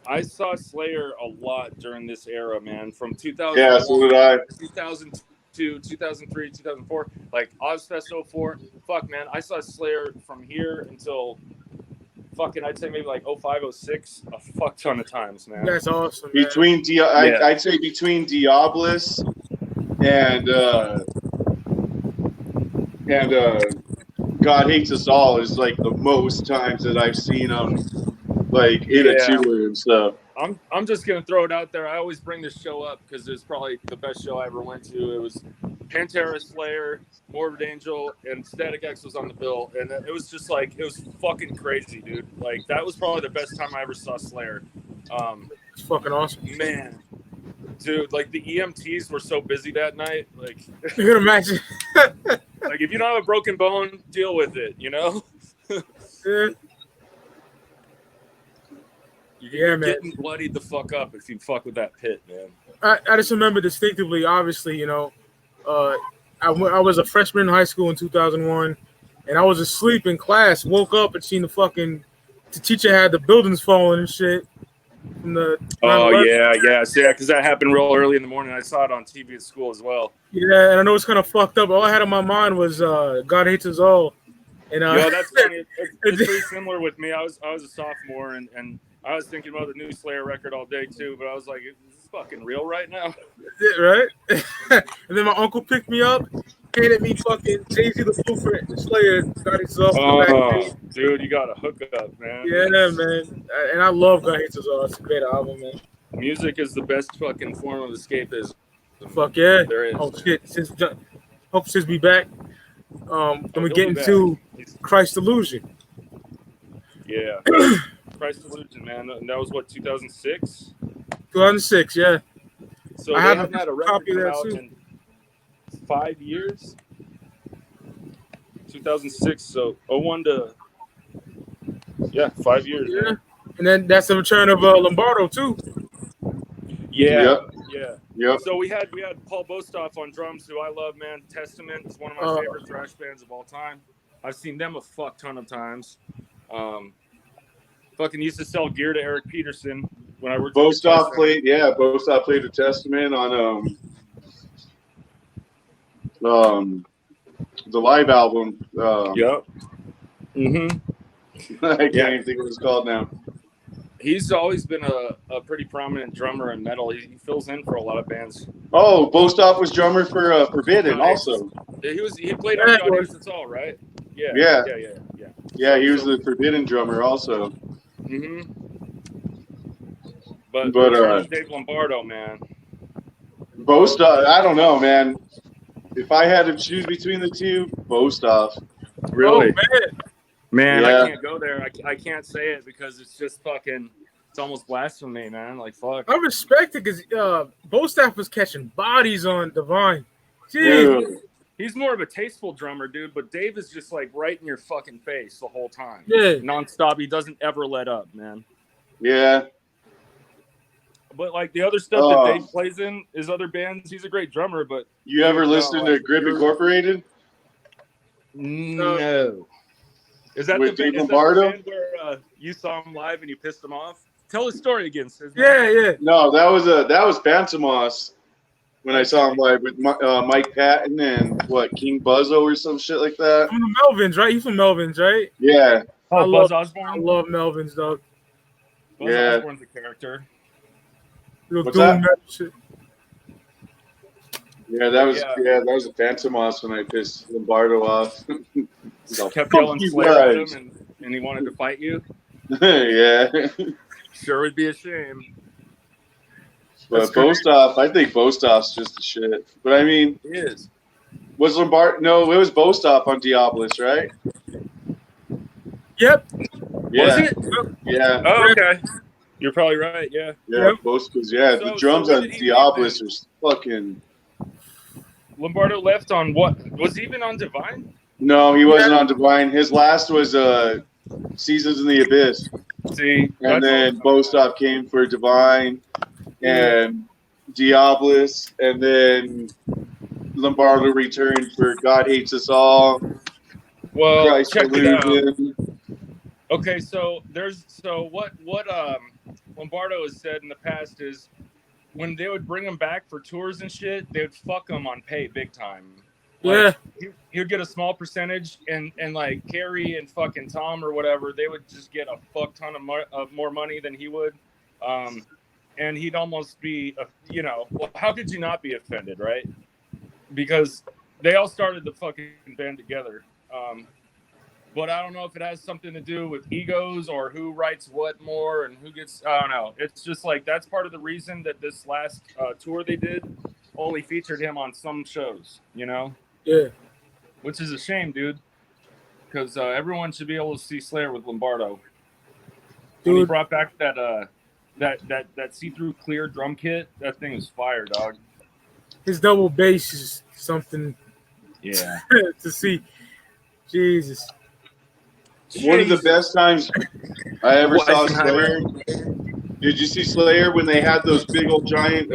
I saw Slayer a lot during this era, man. From 2000. Yeah, so did I. 2002, 2003, 2004. Like Ozfest 04. Fuck, man. I saw Slayer from here until fucking, I'd say maybe like 05, 06, a fuck ton of times, man. That's awesome, man. I'd say between Diabolus and God Hates Us All is like the most times that I've seen him like in a tour and stuff. I'm just gonna throw it out there. I always bring this show up because it's probably the best show I ever went to. It was Pantera, Slayer, Morbid Angel, and Static X was on the bill, and it was just like, it was fucking crazy, dude. Like, that was probably the best time I ever saw Slayer. It's fucking awesome, man. Dude, like the EMTs were so busy that night. Like, you can imagine. like if you don't have a broken bone, deal with it. You know. Yeah. You're getting bloodied the fuck up if you fuck with that pit, man. I just remember distinctively, obviously, you know, I was a freshman in high school in 2001, and I was asleep in class, woke up and seen the teacher had the buildings falling and shit. From the because that happened real early in the morning. I saw it on TV at school as well. Yeah, and I know it's kind of fucked up. All I had on my mind was God Hates Us All. And that's funny. It's pretty similar with me. I was a sophomore, and I was thinking about the new Slayer record all day too, but I was like, is this fucking real right now? Right? And then my uncle picked me up, handed me fucking Jay-Z the Blueprint, Slayer, God Hates Us All. Oh, dude, you got to hook up, man. Yeah, man. And I love God Hates Us All. It's a great album, man. Music is the best fucking form of escapism. Fuck yeah. There is. Oh, shit. Hope since be back. Then we get into Christ Illusion. Yeah. Christ Illusion, man. And that was what, 2006? 2006, yeah. So I haven't had a record come out in 5 years. 2006, so 01 to 5 years. Yeah. Man. And then that's the return of Lombardo too. Yeah. So we had Paul Bostoff on drums, who I love, man. Testament is one of my favorite thrash bands of all time. I've seen them a fuck ton of times. Fucking used to sell gear to Eric Peterson when I worked. Bostoff played the Testament on the live album. Yep. Mm-hmm. I can't even think what it's called now. He's always been a pretty prominent drummer in metal. He fills in for a lot of bands. Oh, Bostoff was drummer for Forbidden also. He played on God Hates Us All, right? Yeah. Yeah, he was the Forbidden drummer also. Mm-hmm. But Dave Lombardo, man. Bostoff, I don't know, man. If I had to choose between the two, Bostoff. Really? Oh, man, I can't go there. I can't say it because it's just fucking, it's almost blasphemy, man. Like, fuck. I respect it because Bostoff was catching bodies on Divine. Jeez. Dude. He's more of a tasteful drummer, dude, but Dave is just like right in your fucking face the whole time. Yeah. Nonstop. He doesn't ever let up, man. Yeah. But like the other stuff that Dave plays in his other bands, he's a great drummer, but you ever listen to Grip Incorporated? No. Is that with the Dave band Lombardo? Where you saw him live and you pissed him off? Tell the story again, Siznac. Yeah. No, that was Phantomos when I saw him live with Mike Patton and King Buzzo or some shit like that. From the Melvins, right? He's from Melvins, right? Yeah. Buzz Osborne. I love Melvins, dog. Buzz Osborne's a character. What's that? Shit. Yeah, that was a Phantomos when I pissed Lombardo off. Kept yelling Slayer at him and he wanted to fight you. Yeah. Sure would be a shame. But Bostoff, I think Bostoff's just a shit. But I mean, he is. Was Lombardo? No, it was Bostoff on Diabolus, right? Yep. Yeah. Was it? Yeah. Oh, okay. You're probably right. Yeah. Yeah. Bostoff. Yeah. The drums on Diabolus are fucking. Lombardo left on what? Was he even on Divine? No, he wasn't on Divine. His last was Seasons in the Abyss. See, and then Bostoff came for Divine and Diabolus, and then Lombardo returned for God Hates Us All. Well, Christ check Illusion. it out. Okay, so what Lombardo has said in the past is when they would bring him back for tours and shit, they would fuck him on pay big time. Yeah. He would get a small percentage, and like Carrie and fucking Tom or whatever, they would just get a fuck ton of more money than he would. And he'd almost be, well, how could you not be offended, right? Because they all started the fucking band together. But I don't know if it has something to do with egos or who writes what more and who gets, I don't know. It's just like, that's part of the reason that this last tour they did only featured him on some shows, Yeah. Which is a shame, dude. Because everyone should be able to see Slayer with Lombardo. When he brought back that see-through clear drum kit, that thing was fire, dog. His double bass is something. Yeah. To see. Jesus. One of the best times I ever saw Slayer. Did you see Slayer when they had those big old giant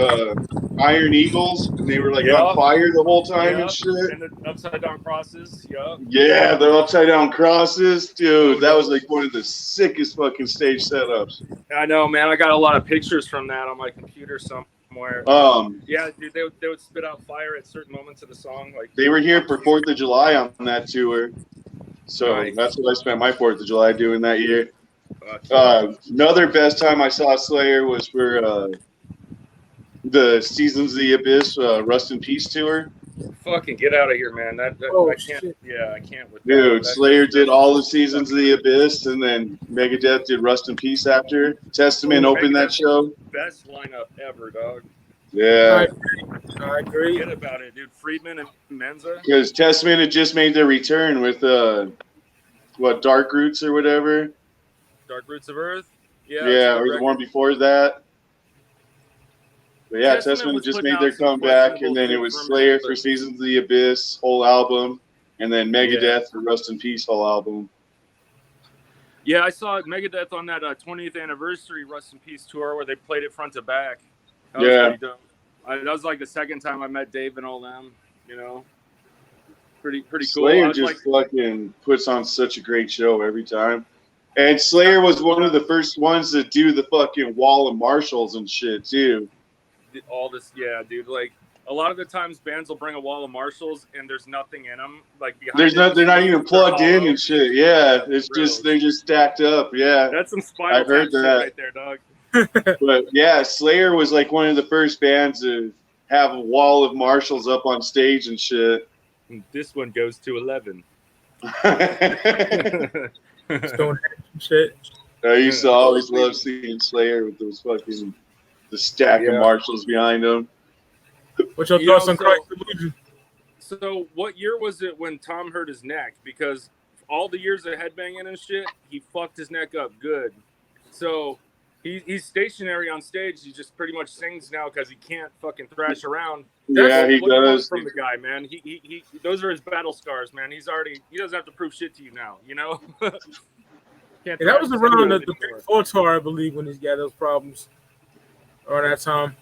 iron eagles and they were like on fire the whole time and shit? And the upside down crosses. Yeah, the upside down crosses, dude. That was like one of the sickest fucking stage setups. I know, man. I got a lot of pictures from that on my computer somewhere. Yeah, dude. They would spit out fire at certain moments of the song. Like they were here for 4th of July on that tour, so that's what I spent my 4th of July doing that year. Another best time I saw Slayer was for the Seasons of the Abyss Rust in Peace tour. Fucking get out of here, man. I can't. Shit. Yeah, I can't with that. Dude, Slayer did all the Seasons of the Abyss, and then Megadeth did Rust in Peace after. Testament opened that show. Best lineup ever, dog. Yeah. I agree. Forget about it, dude. Friedman and Menza. Because Testament had just made their return with Dark Roots or whatever. Dark Roots of Earth? Yeah, or the one before that. But yeah, Testament just made their comeback, and then it was Slayer for Seasons of the Abyss, whole album, and then Megadeth for Rust in Peace, whole album. Yeah, I saw Megadeth on that 20th anniversary Rust in Peace tour where they played it front to back. That was pretty dope. That was like the second time I met Dave and all them, Pretty cool. Slayer just fucking puts on such a great show every time. And Slayer was one of the first ones to do the fucking wall of marshals and shit too. All this, yeah, dude. Like a lot of the times, bands will bring a wall of marshals and there's nothing in them. Like behind they're not even plugged in and shit. Yeah, it's just they're just stacked up. Yeah, that's some Spinal Tap shit right there, dog. But yeah, Slayer was like one of the first bands to have a wall of marshals up on stage and shit. This one goes to 11. Shit. I used to always love seeing Slayer with those fucking the stack of marshals behind them. What's your thoughts on Christ Illusion? So what year was it when Tom hurt his neck? Because all the years of headbanging and shit, he fucked his neck up good. So he's stationary on stage. He just pretty much sings now because he can't fucking thrash around. Yeah, he does. From the guy, man. He those are his battle scars, man. He doesn't have to prove shit to you now, That was around the Big Four tour, I believe, when he got those problems. Or that time.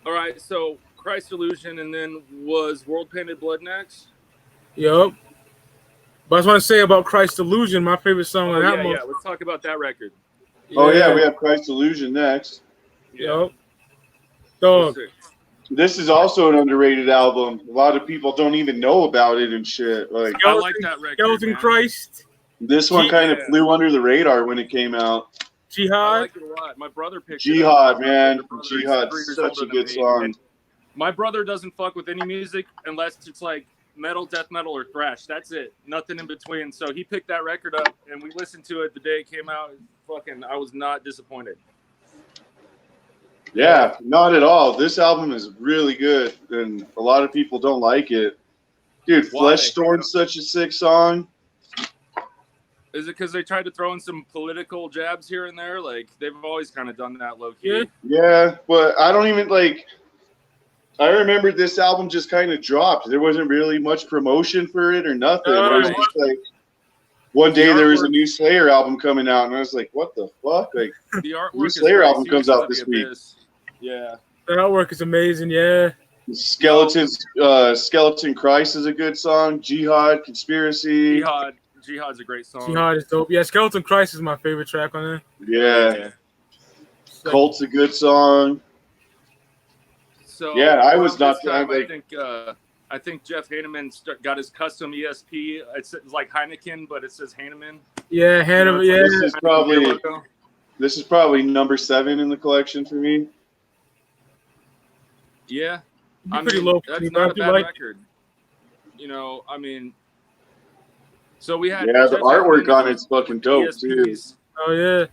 All right, so Christ Illusion, and then was World Painted Blood next? Yup. But I just want to say about Christ Illusion, my favorite song on that one. Yeah, let's talk about that record. Oh, yeah, we have Christ Illusion next. Yup. Dog. This is also an underrated album. A lot of people don't even know about it and shit. Like I like that record. Skeleton Christ. This one kind of flew under the radar when it came out. Jihad. I like it a lot. My brother picked Jihad, man. Jihad's such a good song. My brother doesn't fuck with any music unless it's like metal, death metal, or thrash. That's it. Nothing in between. So he picked that record up, and we listened to it the day it came out. Fucking, I was not disappointed. Yeah, not at all. This album is really good, and a lot of people don't like it. Dude, Flesh Storm's such a sick song. Is it because they tried to throw in some political jabs here and there? Like, they've always kind of done that low-key. Yeah, but I don't even, like... I remember this album just kind of dropped. There wasn't really much promotion for it or nothing. It was just like... One day there was a new Slayer album coming out, and I was like, what the fuck? Like, the artwork new Slayer album comes out this week. Yeah. The artwork is amazing, yeah. Skeleton Christ is a good song. Jihad, Conspiracy. Jihad's a great song. Jihad is dope. Yeah, Skeleton Christ is my favorite track on there. Yeah. Cult's a good song. So yeah, I was not. I think I think Jeff Hanneman got his custom ESP. It's like Heineken, but it says Hanneman. Yeah, Hanneman. Yeah. This is probably number 7 in the collection for me. Yeah, Pretty low. That's not a bad record. You know, I mean, so we had the artwork on it's fucking dope too. Oh yeah.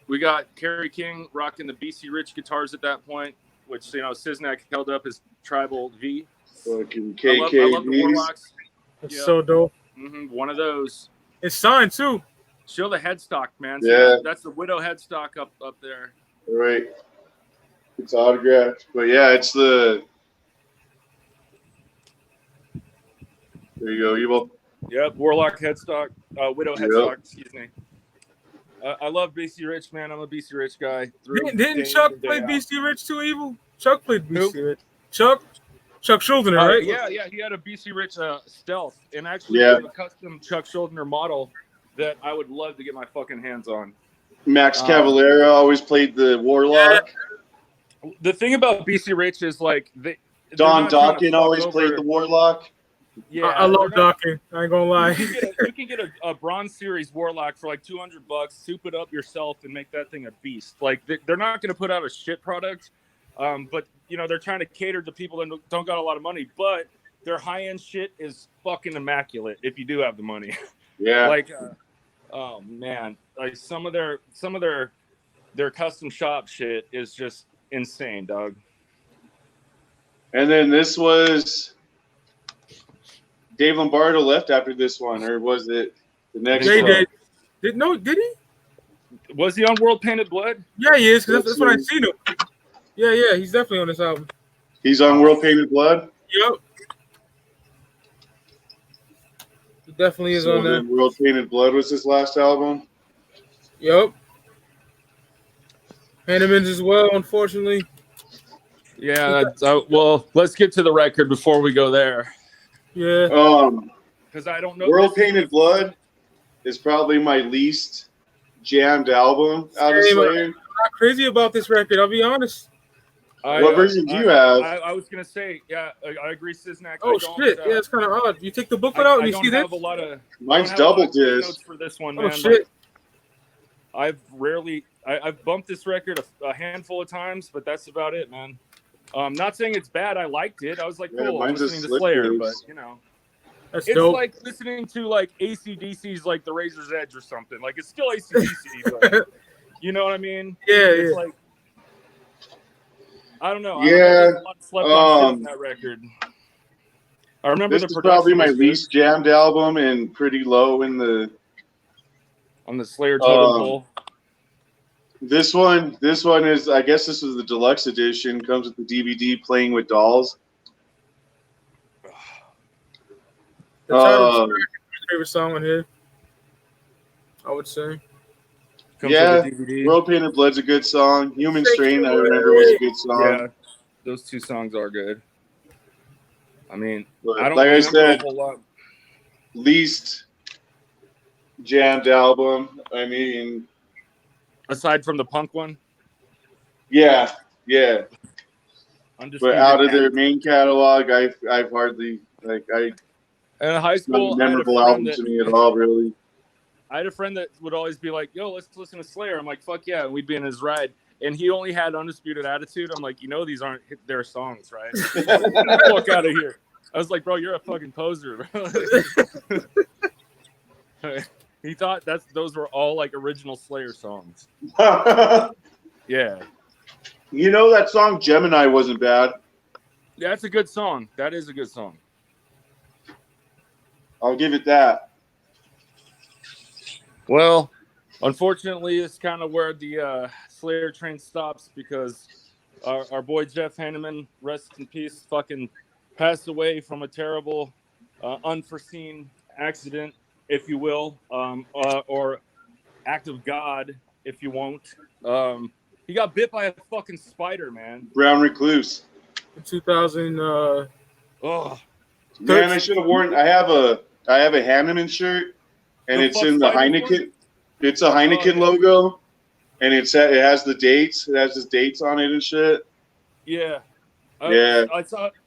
We got Kerry King rocking the BC Rich guitars at that point, which Siznac held up his tribal V. Fucking I love the Warlocks. It's so dope. One of those. It's signed too. Show the headstock, man. Yeah, that's the Widow headstock up there. Right. It's autographed, but yeah, it's the. There you go, Evil. Yep, Warlock headstock, Widow headstock. Excuse me. I love BC Rich, man. I'm a BC Rich guy. Didn't Chuck play BC Rich too, Evil? Chuck played BC Rich. Chuck Schuldiner, right? Yeah. He had a BC Rich Stealth, and actually a custom Chuck Schuldiner model that I would love to get my fucking hands on. Max Cavalera always played the Warlock. Yeah. The thing about BC Rich is like Don Dawkins always played the Warlock. Yeah, I love Dawkins. I ain't gonna lie. You can get a Bronze Series Warlock for like $200, soup it up yourself, and make that thing a beast. Like they're not going to put out a shit product, but they're trying to cater to people that don't got a lot of money. But their high end shit is fucking immaculate if you do have the money. Yeah. Like, oh man, like some of their custom shop shit is just insane, dog. And then this was. Dave Lombardo left after this one, or was it the next one? Did he? Was he on World Painted Blood? Yeah, he is, because that's when I seen him. Yeah, he's definitely on this album. He's on World Painted Blood? Yep. He definitely is on there. World Painted Blood was his last album? Yep. Hanneman's as well, unfortunately. Yeah, well, let's get to the record before we go there. Yeah. Because I don't know. World Painted Blood is probably my least jammed album out of Slayer. I'm not crazy about this record, I'll be honest. What version do you have? I was gonna say, I agree, Siznac. Oh shit! Yeah, it's kind of odd. You take the booklet out and you see this. Mine's double disc for this one, man. Oh shit! Like, I've bumped this record a handful of times, but that's about it, man. Not saying it's bad. I liked it. I was like, cool. I'm listening to Slayer, but that's it's dope. like listening to like AC/DC's like The Razor's Edge or something. Like it's still AC/DC, but you know what I mean? Yeah, it's like I don't know. Yeah. I a lot slept on that record. I remember this is probably my least jammed album and pretty low in on the Slayer totem pole. This one is, I guess this is the deluxe edition. Comes with the DVD Playing with Dolls. The title my favorite song on here, I would say. Yeah, World Painted Blood's a good song. Human Strain, I remember, was a good song. Yeah, those two songs are good. I mean, but I don't like I remember said, a whole lot. Least jammed album. I mean, aside from the punk one? Yeah. Undisputed but out of their main catalog, I've hardly in high school, not a memorable album to me at all, really. I had a friend that would always be like, "Yo, let's listen to Slayer." I'm like, "Fuck yeah!" And we'd be in his ride, and he only had Undisputed Attitude. I'm like, these aren't their songs, right? Get the fuck out of here! I was like, "Bro, you're a fucking poser." He thought those were all like original Slayer songs. Yeah. That song Gemini wasn't bad. Yeah, that's a good song. That is a good song. I'll give it that. Well, unfortunately, it's kind of where the Slayer train stops because our boy Jeff Hanneman, rest in peace, fucking passed away from a terrible, unforeseen accident, if you will, or act of God, if you won't. He got bit by a fucking spider, man. Brown Recluse. In 2000. Man, I should have worn. I have a Hanneman shirt, and it's in the Heineken. One? It's a Heineken logo, and it has the dates. It has his dates on it and shit. Yeah. Yeah.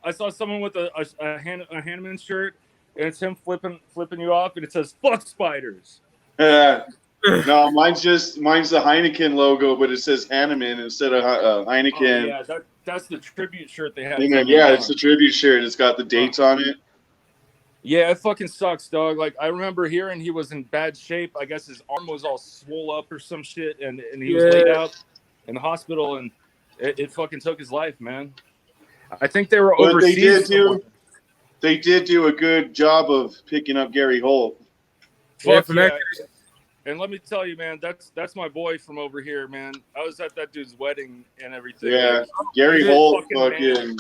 I saw someone with a Hanneman shirt, and it's him flipping you off, and it says "fuck spiders." No, mine's the Heineken logo, but it says Hanneman instead of Heineken. Oh, yeah, that's the tribute shirt they have. And then, yeah, it's the tribute shirt. It's got the dates on it. Yeah, it fucking sucks, dog. Like, I remember hearing he was in bad shape. I guess his arm was all swole up or some shit, and he was laid out in the hospital, and it fucking took his life, man. I think they were overseas. They did do a good job of picking up Gary Holt. Fuck yeah. And let me tell you, man, that's my boy from over here, man. I was at that dude's wedding and everything. Yeah, like, Gary Holt, fucking.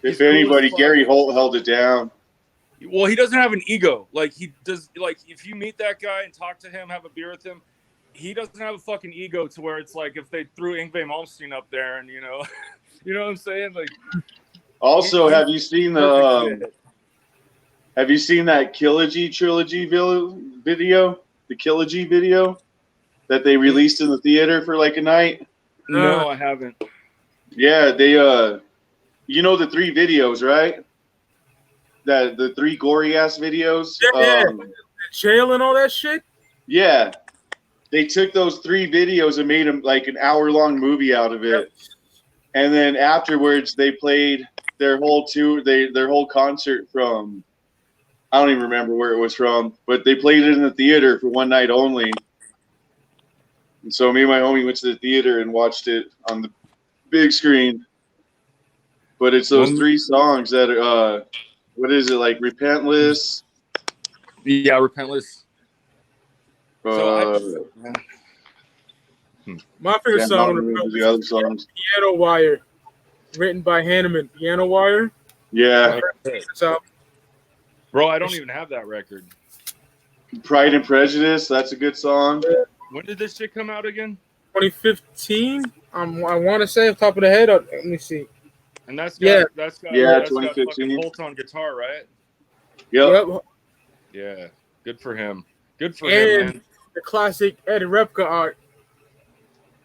If anybody, Gary Holt held it down. Well, he doesn't have an ego. Like, he does. Like, if you meet that guy and talk to him, have a beer with him, he doesn't have a fucking ego to where it's like if they threw Yngwie Malmsteen up there and you know what I'm saying? Like. Also, have you seen that Killigy trilogy video? The Killigy video that they released in the theater for like a night? No, I haven't. Yeah, they you know the 3 videos, right? The 3 gory ass videos. Yeah, jail and all that shit. Yeah, they took those 3 videos and made them like an hour-long movie out of it. And then afterwards, they played their whole their whole concert from. I don't even remember where it was from, but they played it in the theater for one night only. And so me and my homie went to the theater and watched it on the big screen. But it's those 3 songs that what is it, like Repentless? Yeah, Repentless. My favorite song was the other songs. Piano Wire, written by Hanneman. Piano Wire. Yeah. Bro, I don't even have that record. Pride and Prejudice, that's a good song. When did this shit come out again? 2015. I want to say off the top of the head. Let me see. And that's got 2015. Holt on guitar, right? Yep. Yeah. Good for him. Good for him, man. The classic Eddie Repka art.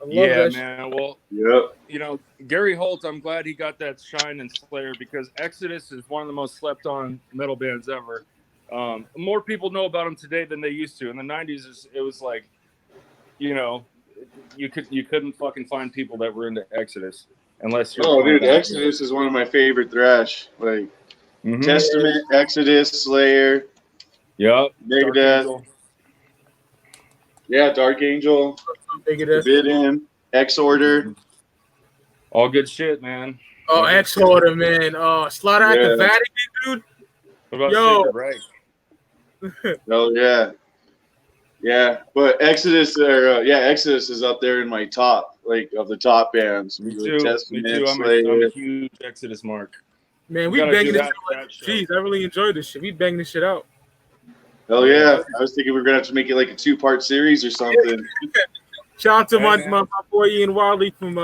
I love Yeah, that man. Well, yep. You know, Gary Holt, I'm glad he got that shine in Slayer because Exodus is one of the most slept on metal bands ever. More people know about them today than they used to. In the 90s, it was like, you know, you couldn't fucking find people that were into Exodus unless you're. Oh, dude, Exodus is one of my favorite thrash. Like Testament, Exodus, Slayer. Yep. Megadeth. Yeah, Dark Angel. Forbidden, X-Order. All good shit, man. Oh, X-Order, man. Slaughter at the Vatican, dude. What about Sacred Reich? Oh, yeah. Yeah, but Exodus is up there in my top, like, of the top bands. Me too. Testament, I'm a huge Exodus mark. Man, we banging this shit. Jeez, I really enjoyed this shit. We banging this shit out. Hell yeah. I was thinking we were going to have to make it like a 2-part series or something. Shout out to my boy Ian Wiley from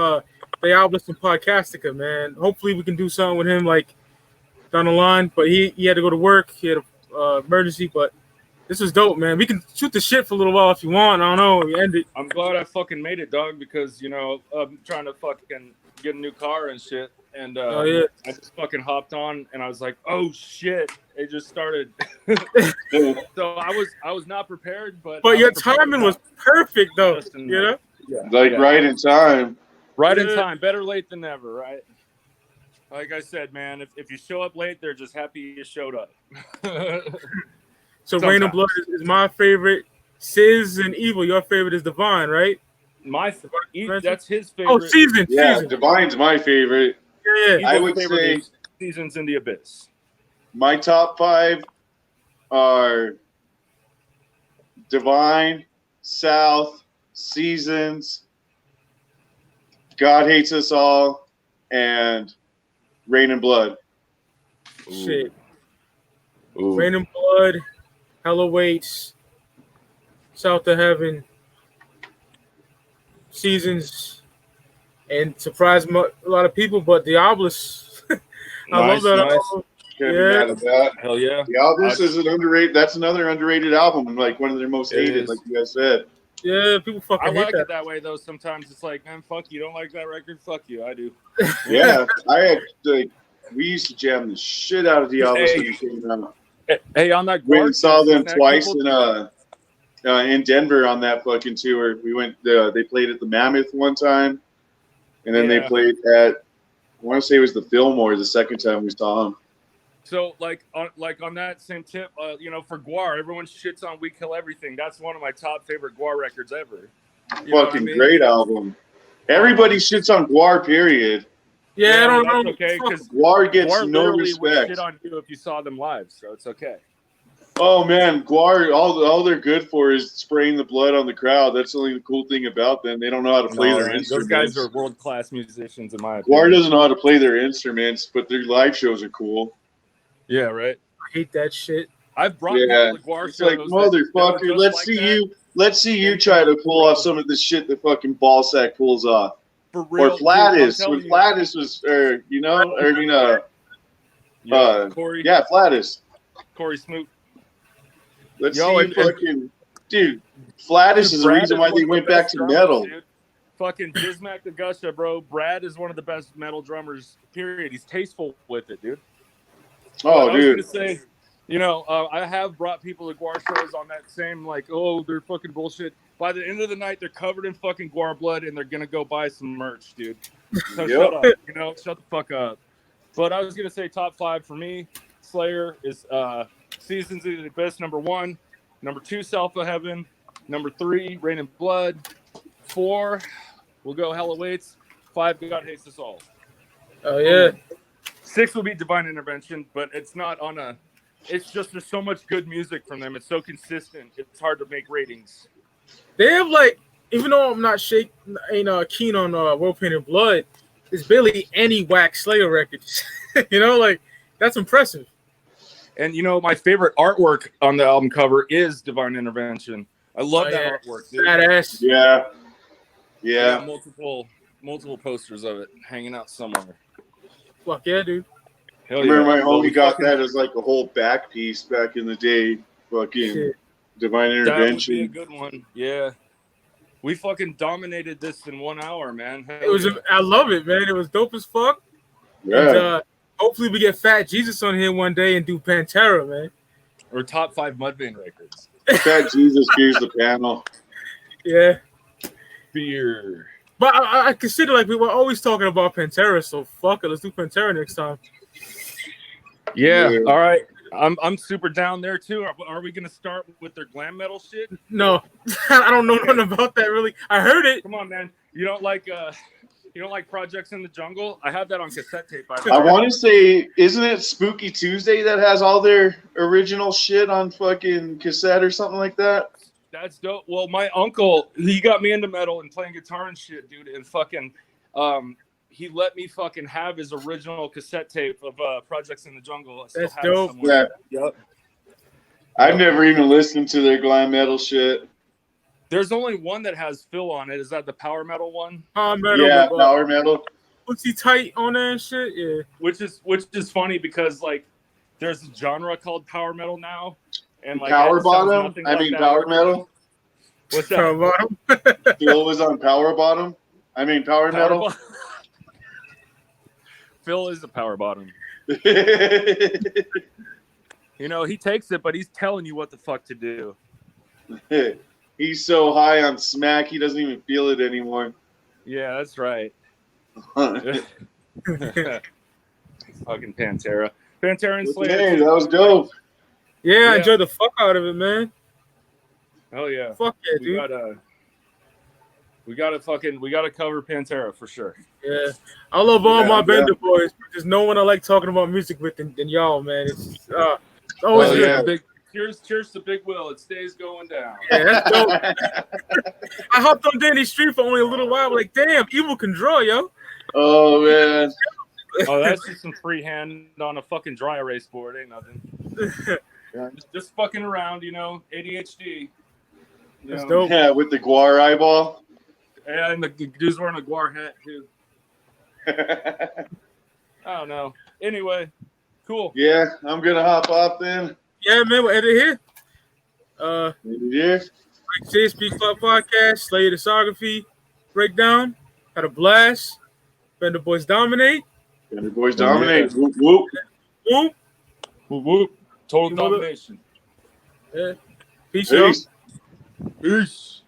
Diabolus and Podcastica, man. Hopefully we can do something with him like down the line. But he had to go to work. He had an emergency. But this was dope, man. We can shoot the shit for a little while if you want. I don't know. We end it. I'm glad I fucking made it, dog, because, you know, I'm trying to fucking get a new car and shit. And I just fucking hopped on and I was like, oh shit. It just started. So I was not prepared, but your timing was perfect though. You know? Yeah. Right in time. Right in time. Better late than never, right? Like I said, man, if you show up late, they're just happy you showed up. So Rain of Blood is my favorite. Sis and Evil, your favorite is Divine, right? That's his favorite. Oh, Season. Yeah, Season. Divine's my favorite. Yeah. I would say Seasons in the Abyss. My top 5 are Divine, South, Seasons, God Hates Us All, and Rain and Blood. Shit. Ooh. Rain and Blood, Hell Awaits, South of Heaven, Seasons, and surprised a lot of people, but Diabolus. I love that album. Can't be mad at that. Hell yeah. Diabolus is an underrated. That's another underrated album. Like one of their most hated, like you guys said. Yeah, people fucking I hate like that. it that way though. Sometimes it's like, man, fuck you. Don't like that record? Fuck you. I do. Yeah, I had like we used to jam the shit out of Diablos when Hey. it came out. Hey, on that Went guard and saw them Siznac, twice people- in Denver on that fucking tour. We went. They played at the Mammoth one time, and then they Yeah. played at. I want to say it was the Fillmore the second time we saw them. So like on that same tip, you know, for Guar, everyone shits on We Kill Everything. That's one of my top favorite Guar records ever. You know what I Fucking mean? great album. Everybody shits on Guar. Period. Yeah, I well, don't that's know. okay because Guar gets Guar no literally would respect. shit on you if you saw them live, so it's okay. Oh man, Guar! All they're good for is spraying the blood on the crowd. That's the only cool thing about them. They don't know how to play No, their man, those instruments. guys are world class musicians, in my Guar opinion. doesn't know how to play their instruments, but their live shows are cool. Yeah, right. I hate that shit. I've brought Yeah, people to Guar it's shows. like motherfucker. just Let's like see that. you. Let's see you And- try to pull off some of the shit that fucking Ballsack pulls off. For real, Or Flatus. dude, I'm When telling Flatus was, you know, I mean, you. Corey, yeah, Flatus. Corey Smoot. Let's Yo, see you and- fucking, dude. Flatus is the Brad reason is why one they of the went back best to drummers, metal. dude. Fucking Siznac the Gusha, bro. Brad is one of the best metal drummers, period. He's tasteful with it, dude. Oh, But I was dude. gonna say, you know, I have brought people to Guar shows on that same, like, oh, they're fucking bullshit. By the end of the night, they're covered in fucking Guar blood, and they're gonna go buy some merch, dude. So Yep. shut up, you know, shut the fuck up. But I was gonna say top 5 for me. Slayer is Seasons of the Abyss, number 1. Number 2, Self of Heaven. Number 3, Rain and Blood. 4, we'll go Hell Awaits. 5, God Hates Us All. Oh yeah. 6 will be Divine Intervention, but it's not on a. It's just there's so much good music from them. It's so consistent. It's hard to make ratings. They have like, even though I'm not keen on World Painted Blood, there's barely any whack Slayer records. You know, like that's impressive. And you know, my favorite artwork on the album cover is Divine Intervention. I love Oh, that yeah. artwork, dude. Badass. Yeah. I Yeah. got multiple posters of it hanging out somewhere. Fuck yeah, dude. I Hell remember yeah. my Well, homie we got fucking- that as like a whole back piece back in the day. Fucking Shit. Divine That would be a Intervention. good one. Yeah. We fucking dominated this in 1 hour, man. Hell It was. yeah. I love it, man. It was dope as fuck. And Yeah. hopefully we get Fat Jesus on here one day and do Pantera, man. Or top 5 Mudvayne records. Fat Jesus fears the panel. Yeah. Beer. But I consider like we were always talking about Pantera, so fuck it. Let's do Pantera next time. Yeah. Yeah. All right. I'm super down there too. Are we gonna start with their glam metal shit? No, I don't know nothing about that really. I heard it. Come on, man. You don't like Projects in the Jungle? I have that on cassette tape. By the I way. want to say, isn't it Spooky Tuesday that has all their original shit on fucking cassette or something like that? That's dope. Well, my uncle, he got me into metal and playing guitar and shit, dude. And fucking, he let me fucking have his original cassette tape of Projects in the Jungle. I still That's have dope. it somewhere. Yep. I've never even listened to their glam metal shit. There's only one that has Phil on it. Is that the power metal one? Metal, Yeah, but, power metal. was he tight on that and shit? Yeah. Which is funny because like there's a genre called power metal now, and like Power it sounds bottom? nothing I like mean, that power original. metal? What's that? Power bottom. Phil was on power bottom. I mean, power metal. Phil is the power bottom. You know, he takes it, but he's telling you what the fuck to do. He's so high on smack, he doesn't even feel it anymore. Yeah, that's right. Hey, Fucking Pantera. Pantera and Slayer. that was dope. Yeah, I Yeah. enjoyed the fuck out of it, man. Oh yeah. Fuck yeah, We dude. gotta cover Pantera for sure. Yeah, I love all Yeah, my yeah. Bender boys. But there's no one I like talking about music with than y'all, man. It's always Oh, good. yeah, cheers to Big Will. It stays going down. Yeah, that's dope. I hopped on Danny's street for only a little while. Like, damn, Evil can draw, yo. Oh, man. Oh, that's just some freehand on a fucking dry erase board. Ain't nothing. Yeah, just fucking around, you know, ADHD. You That's know. dope. Yeah, with the guar eyeball. And the dude's wearing a guar hat too. I don't know. Anyway, cool. Yeah, I'm going to hop off then. Yeah, man, we're at it here. Maybe here. CSP Club Podcast, Slayer Discography breakdown. Had a blast. Been the Boyz dominate. And the Boyz dominate. Whoop, whoop. Whoop. Whoop, whoop. Total You know the- domination. Yeah. Peace out. Peace. Peace.